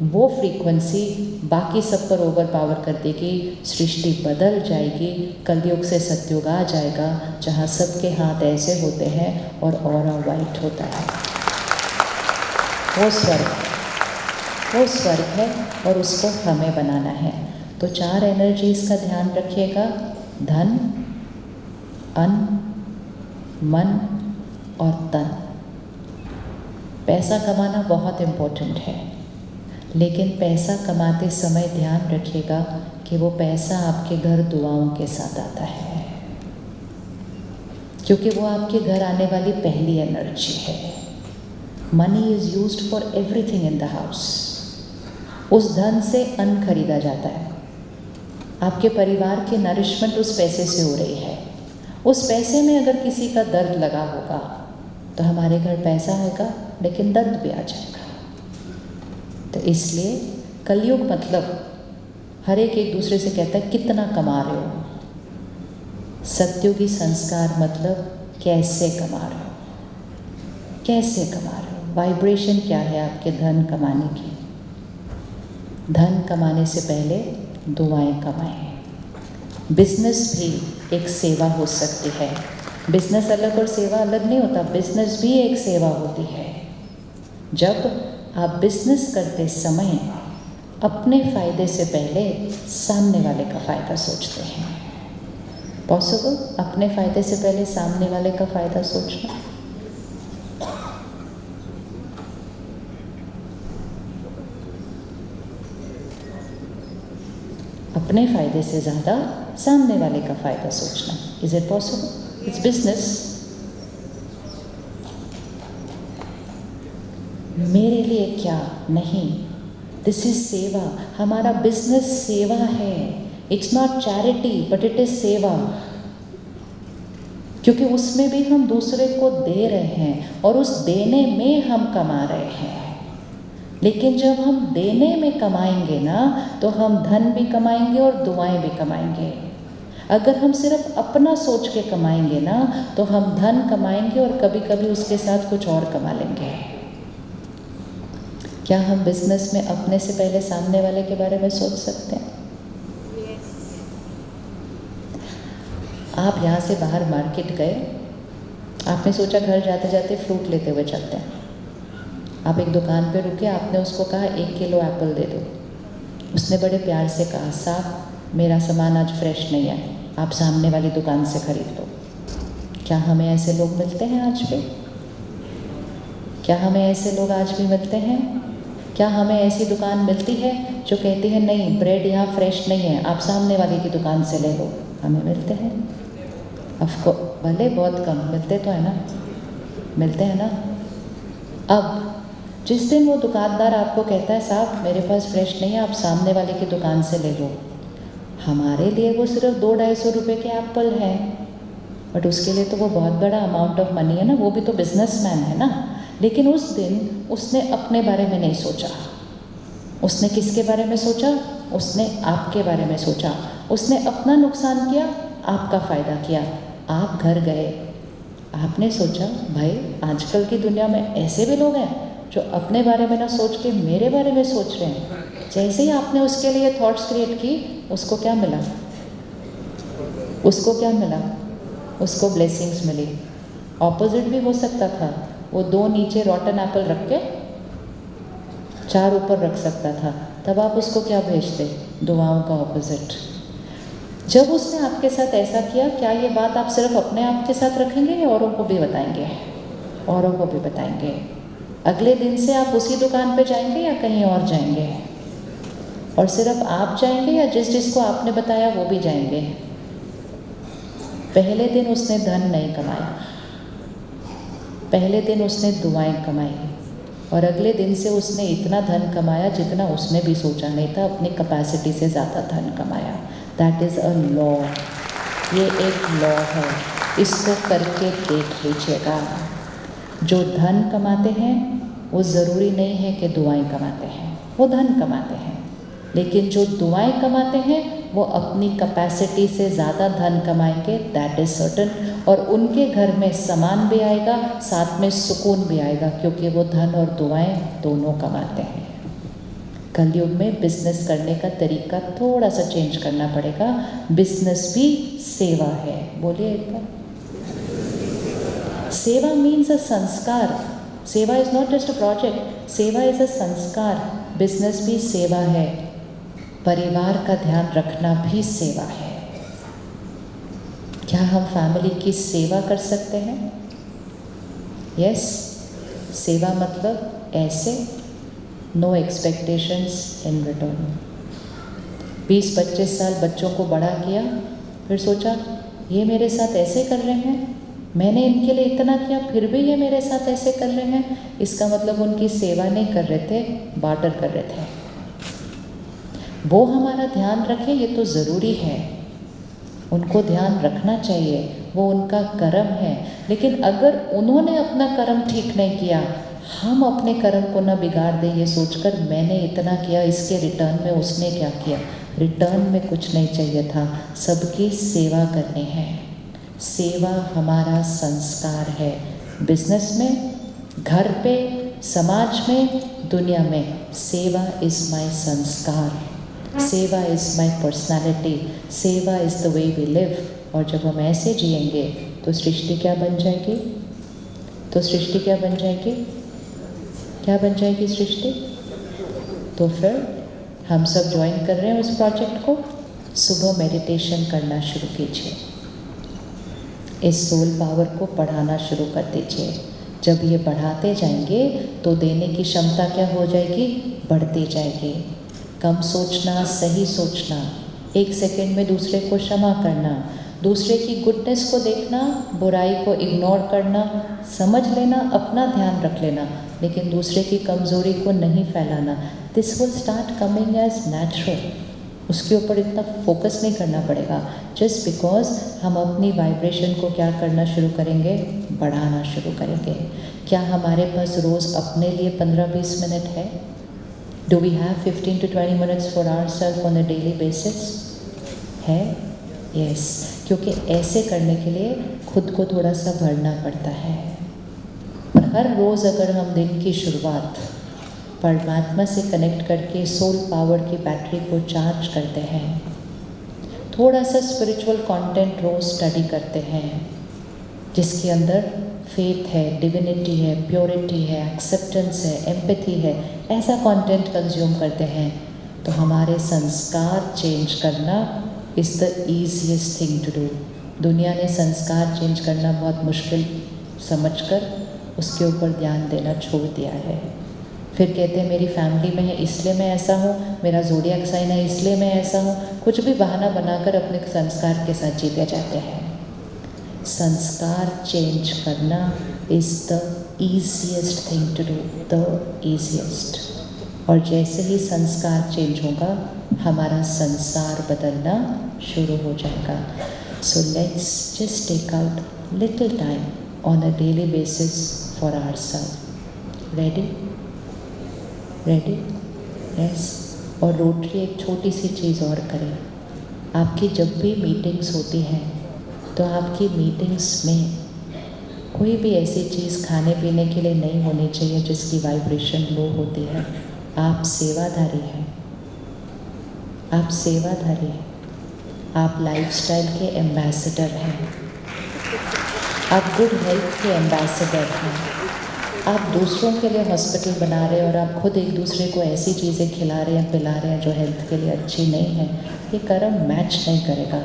वो फ्रीक्वेंसी बाकी सब पर ओवर पावर कर देगी, सृष्टि बदल जाएगी, कलयुग से सतयुग आ जाएगा, जहाँ सबके हाथ ऐसे होते हैं और ऑरा वाइट होता है। वो स्वर्ग है और उसको हमें बनाना है। तो 4 एनर्जीज का ध्यान रखिएगा: धन, अन्न, मन और तन। पैसा कमाना बहुत इम्पोर्टेंट है, लेकिन पैसा कमाते समय ध्यान रखिएगा कि वो पैसा आपके घर दुआओं के साथ आता है, क्योंकि वो आपके घर आने वाली पहली एनर्जी है। Money is used for everything in the house. उस धन से अन्न खरीदा जाता है। आपके परिवार की नरिशमेंट उस पैसे से हो रही है। उस पैसे में अगर किसी का दर्द लगा होगा तो हमारे घर पैसा आएगा लेकिन दर्द भी आ जाएगा। तो इसलिए कलयुग मतलब हर एक दूसरे से कहता है कितना कमा रहे हो। सत्युगी संस्कार मतलब कैसे कमा रहे हो, कैसे कमा रहे हो। वाइब्रेशन क्या है आपके धन कमाने की? धन कमाने से पहले दुआएं कमाएं। बिजनेस भी एक सेवा हो सकती है। बिजनेस अलग और सेवा अलग नहीं होता। बिजनेस भी एक सेवा होती है। जब आप बिजनेस करते समय अपने फ़ायदे से पहले सामने वाले का फ़ायदा सोचते हैं। पॉसिबल? अपने फ़ायदे से पहले सामने वाले का फ़ायदा सोचना। अपने फ़ायदे से ज़्यादा सामने वाले का फ़ायदा सोचना। Is it possible? It's business. मेरे लिए क्या? नहीं, दिस इज सेवा। हमारा बिजनेस सेवा है। It's not charity but it is सेवा, क्योंकि उसमें भी हम दूसरे को दे रहे हैं और उस देने में हम कमा रहे हैं। लेकिन जब हम देने में कमाएंगे ना तो हम धन भी कमाएंगे और दुआएं भी कमाएंगे। अगर हम सिर्फ अपना सोच के कमाएंगे ना तो हम धन कमाएंगे और कभी कभी उसके साथ कुछ और कमा लेंगे। क्या हम बिजनेस में अपने से पहले सामने वाले के बारे में सोच सकते हैं? आप यहाँ से बाहर मार्केट गए, आपने सोचा घर जाते जाते फ्रूट लेते हुए चलते हैं। आप एक दुकान पे रुके, आपने उसको कहा 1 किलो एप्पल दे दो। उसने बड़े प्यार से कहा साहब मेरा सामान आज फ्रेश नहीं है, आप सामने वाली दुकान से खरीद लो। क्या हमें ऐसे लोग मिलते हैं आज भी? क्या हमें ऐसे लोग आज भी मिलते हैं? क्या हमें ऐसी दुकान मिलती है जो कहती है नहीं ब्रेड यहाँ फ्रेश नहीं है, आप सामने वाले की दुकान से ले लो? हमें मिलते हैं ऑफकोर्स, भले बहुत कम मिलते तो है ना, मिलते हैं ना। अब जिस दिन वो दुकानदार आपको कहता है साहब मेरे पास फ्रेश नहीं है, आप सामने वाले की दुकान से ले लो, हमारे लिए वो सिर्फ 200-250 रुपये के एप्पल है, बट उसके लिए तो वो बहुत बड़ा अमाउंट ऑफ मनी है ना, वो भी तो बिजनेसमैन है ना। लेकिन उस दिन उसने अपने बारे में नहीं सोचा। उसने किसके बारे में सोचा? उसने आपके बारे में सोचा। उसने अपना नुकसान किया, आपका फ़ायदा किया। आप घर गए, आपने सोचा भाई आजकल की दुनिया में ऐसे भी लोग हैं जो अपने बारे में ना सोच के मेरे बारे में सोच रहे हैं। जैसे ही आपने उसके लिए थॉट्स क्रिएट की, उसको क्या मिला? उसको क्या मिला? उसको ब्लेसिंग्स मिली। ऑपोजिट भी हो सकता था, वो 2 नीचे रॉटन एप्पल रख के 4 ऊपर रख सकता था, तब आप उसको क्या भेजते? दुआओं का ऑपोजिट। जब उसने आपके साथ ऐसा किया, क्या ये बात आप सिर्फ अपने आप के साथ रखेंगे या औरों को भी बताएंगे? औरों को भी बताएंगे। अगले दिन से आप उसी दुकान पे जाएंगे या कहीं और जाएंगे? और सिर्फ आप जाएंगे या जिसको आपने बताया वो भी जाएंगे? पहले दिन उसने धन नहीं कमाया, पहले दिन उसने दुआएं कमाई, और अगले दिन से उसने इतना धन कमाया जितना उसने भी सोचा नहीं था, अपनी कैपेसिटी से ज़्यादा धन कमाया। दैट इज़ अ लॉ, ये एक लॉ है, इसको करके देख लीजिएगा। जो धन कमाते हैं वो ज़रूरी नहीं है कि दुआएं कमाते हैं, वो धन कमाते हैं, लेकिन जो दुआएं कमाते हैं वो अपनी कैपेसिटी से ज़्यादा धन कमाएंगे, दैट इज़ सर्टन। और उनके घर में सामान भी आएगा, साथ में सुकून भी आएगा, क्योंकि वो धन और दुआएं दोनों कमाते हैं। कलयुग में बिजनेस करने का तरीका थोड़ा सा चेंज करना पड़ेगा। बिजनेस भी सेवा है, बोलिए एक बार। सेवा मीन्स अ संस्कार। सेवा is not just a project, सेवा इज़ अ संस्कार। बिजनेस भी सेवा है, परिवार का ध्यान रखना भी सेवा है। क्या हम फैमिली की सेवा कर सकते हैं? यस। सेवा मतलब ऐसे, नो एक्सपेक्टेशंस इन रिटर्न। 20-25 साल बच्चों को बड़ा किया, फिर सोचा ये मेरे साथ ऐसे कर रहे हैं, मैंने इनके लिए इतना किया फिर भी ये मेरे साथ ऐसे कर रहे हैं, इसका मतलब उनकी सेवा नहीं कर रहे थे, बार्टर कर रहे थे। वो हमारा ध्यान रखें ये तो ज़रूरी है, उनको ध्यान रखना चाहिए, वो उनका कर्म है। लेकिन अगर उन्होंने अपना कर्म ठीक नहीं किया, हम अपने कर्म को ना बिगाड़ दें ये सोचकर मैंने इतना किया, इसके रिटर्न में उसने क्या किया। रिटर्न में कुछ नहीं चाहिए था, सबकी सेवा करनी है। सेवा हमारा संस्कार है। बिजनेस में, घर पे, समाज में, दुनिया में, सेवा इज़ माय संस्कार, सेवा इज़ माय पर्सनालिटी, सेवा is the way we live. और जब हम ऐसे जिएंगे तो सृष्टि क्या बन जाएगी? तो सृष्टि क्या बन जाएगी? क्या बन जाएगी सृष्टि? तो फिर हम सब ज्वाइन कर रहे हैं उस प्रोजेक्ट को। सुबह मेडिटेशन करना शुरू कीजिए, इस सोल पावर को बढ़ाना शुरू कर दीजिए। जब ये बढ़ाते जाएंगे तो देने की क्षमता क्या हो जाएगी? बढ़ती जाएगी। कम सोचना, सही सोचना, 1 सेकंड में दूसरे को क्षमा करना, दूसरे की गुडनेस को देखना, बुराई को इग्नोर करना, समझ लेना, अपना ध्यान रख लेना, लेकिन दूसरे की कमज़ोरी को नहीं फैलाना। This will start coming as natural. उसके ऊपर इतना फोकस नहीं करना पड़ेगा, जस्ट बिकॉज हम अपनी वाइब्रेशन को क्या करना शुरू करेंगे? बढ़ाना शुरू करेंगे। क्या हमारे पास रोज़ अपने लिए 15-20 मिनट है? Do we have 15 to 20 minutes for ourselves on a daily basis? है? यस, क्योंकि ऐसे करने के लिए खुद को थोड़ा सा भरना पड़ता है। और हर रोज़ अगर हम दिन की शुरुआत परमात्मा से कनेक्ट करके सोल पावर की बैटरी को चार्ज करते हैं, थोड़ा सा स्पिरिचुअल कंटेंट रोज़ स्टडी करते हैं जिसके अंदर फेथ है, डिविनिटी है, प्योरिटी है, एक्सेप्टेंस है, एम्पैथी है, ऐसा कंटेंट कंज्यूम करते हैं, तो हमारे संस्कार चेंज करना is the easiest thing to do. दुनिया ने संस्कार चेंज करना बहुत मुश्किल समझकर उसके ऊपर ध्यान देना छोड़ दिया है। फिर कहते हैं मेरी फैमिली में है इसलिए मैं ऐसा हूँ, मेरा ज़ोडिएक साइन है इसलिए मैं ऐसा हूँ, कुछ भी बहाना बनाकर अपने संस्कार के साथ जीते जाते हैं। संस्कार चेंज करना is the easiest thing to do, the easiest. और जैसे ही संस्कार चेंज होगा हमारा संसार बदलना शुरू हो जाएगा। So let's just take out little time on a daily basis for ourself. Ready? Ready? Yes. और रोटरी एक छोटी सी चीज़ और करें। आपकी जब भी मीटिंग्स होती हैं तो आपकी मीटिंग्स में कोई भी ऐसी चीज़ खाने पीने के लिए नहीं होनी चाहिए जिसकी वाइब्रेशन लो होती है। आप सेवाधारी हैं, आप सेवाधारी हैं, आप लाइफस्टाइल के एम्बेसडर हैं, आप गुड हेल्थ के एम्बेसडर हैं, आप दूसरों के लिए हॉस्पिटल बना रहे हैं और आप खुद एक दूसरे को ऐसी चीज़ें खिला रहे हैं पिला रहे हैं जो हेल्थ के लिए अच्छी नहीं है। ये कर्म मैच नहीं करेगा।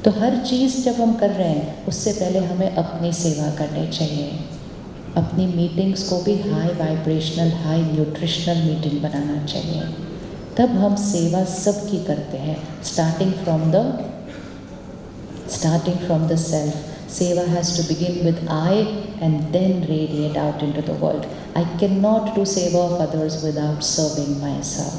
तो हर चीज़ जब हम कर रहे हैं उससे पहले हमें अपनी सेवा करनी चाहिए। अपनी मीटिंग्स को भी high vibrational, high nutritional meeting बनाना चाहिए। तब हम सेवा सबकी करते हैं, starting from the self. Seva has to begin with I and then radiate out into the world. I cannot do seva of others without serving myself.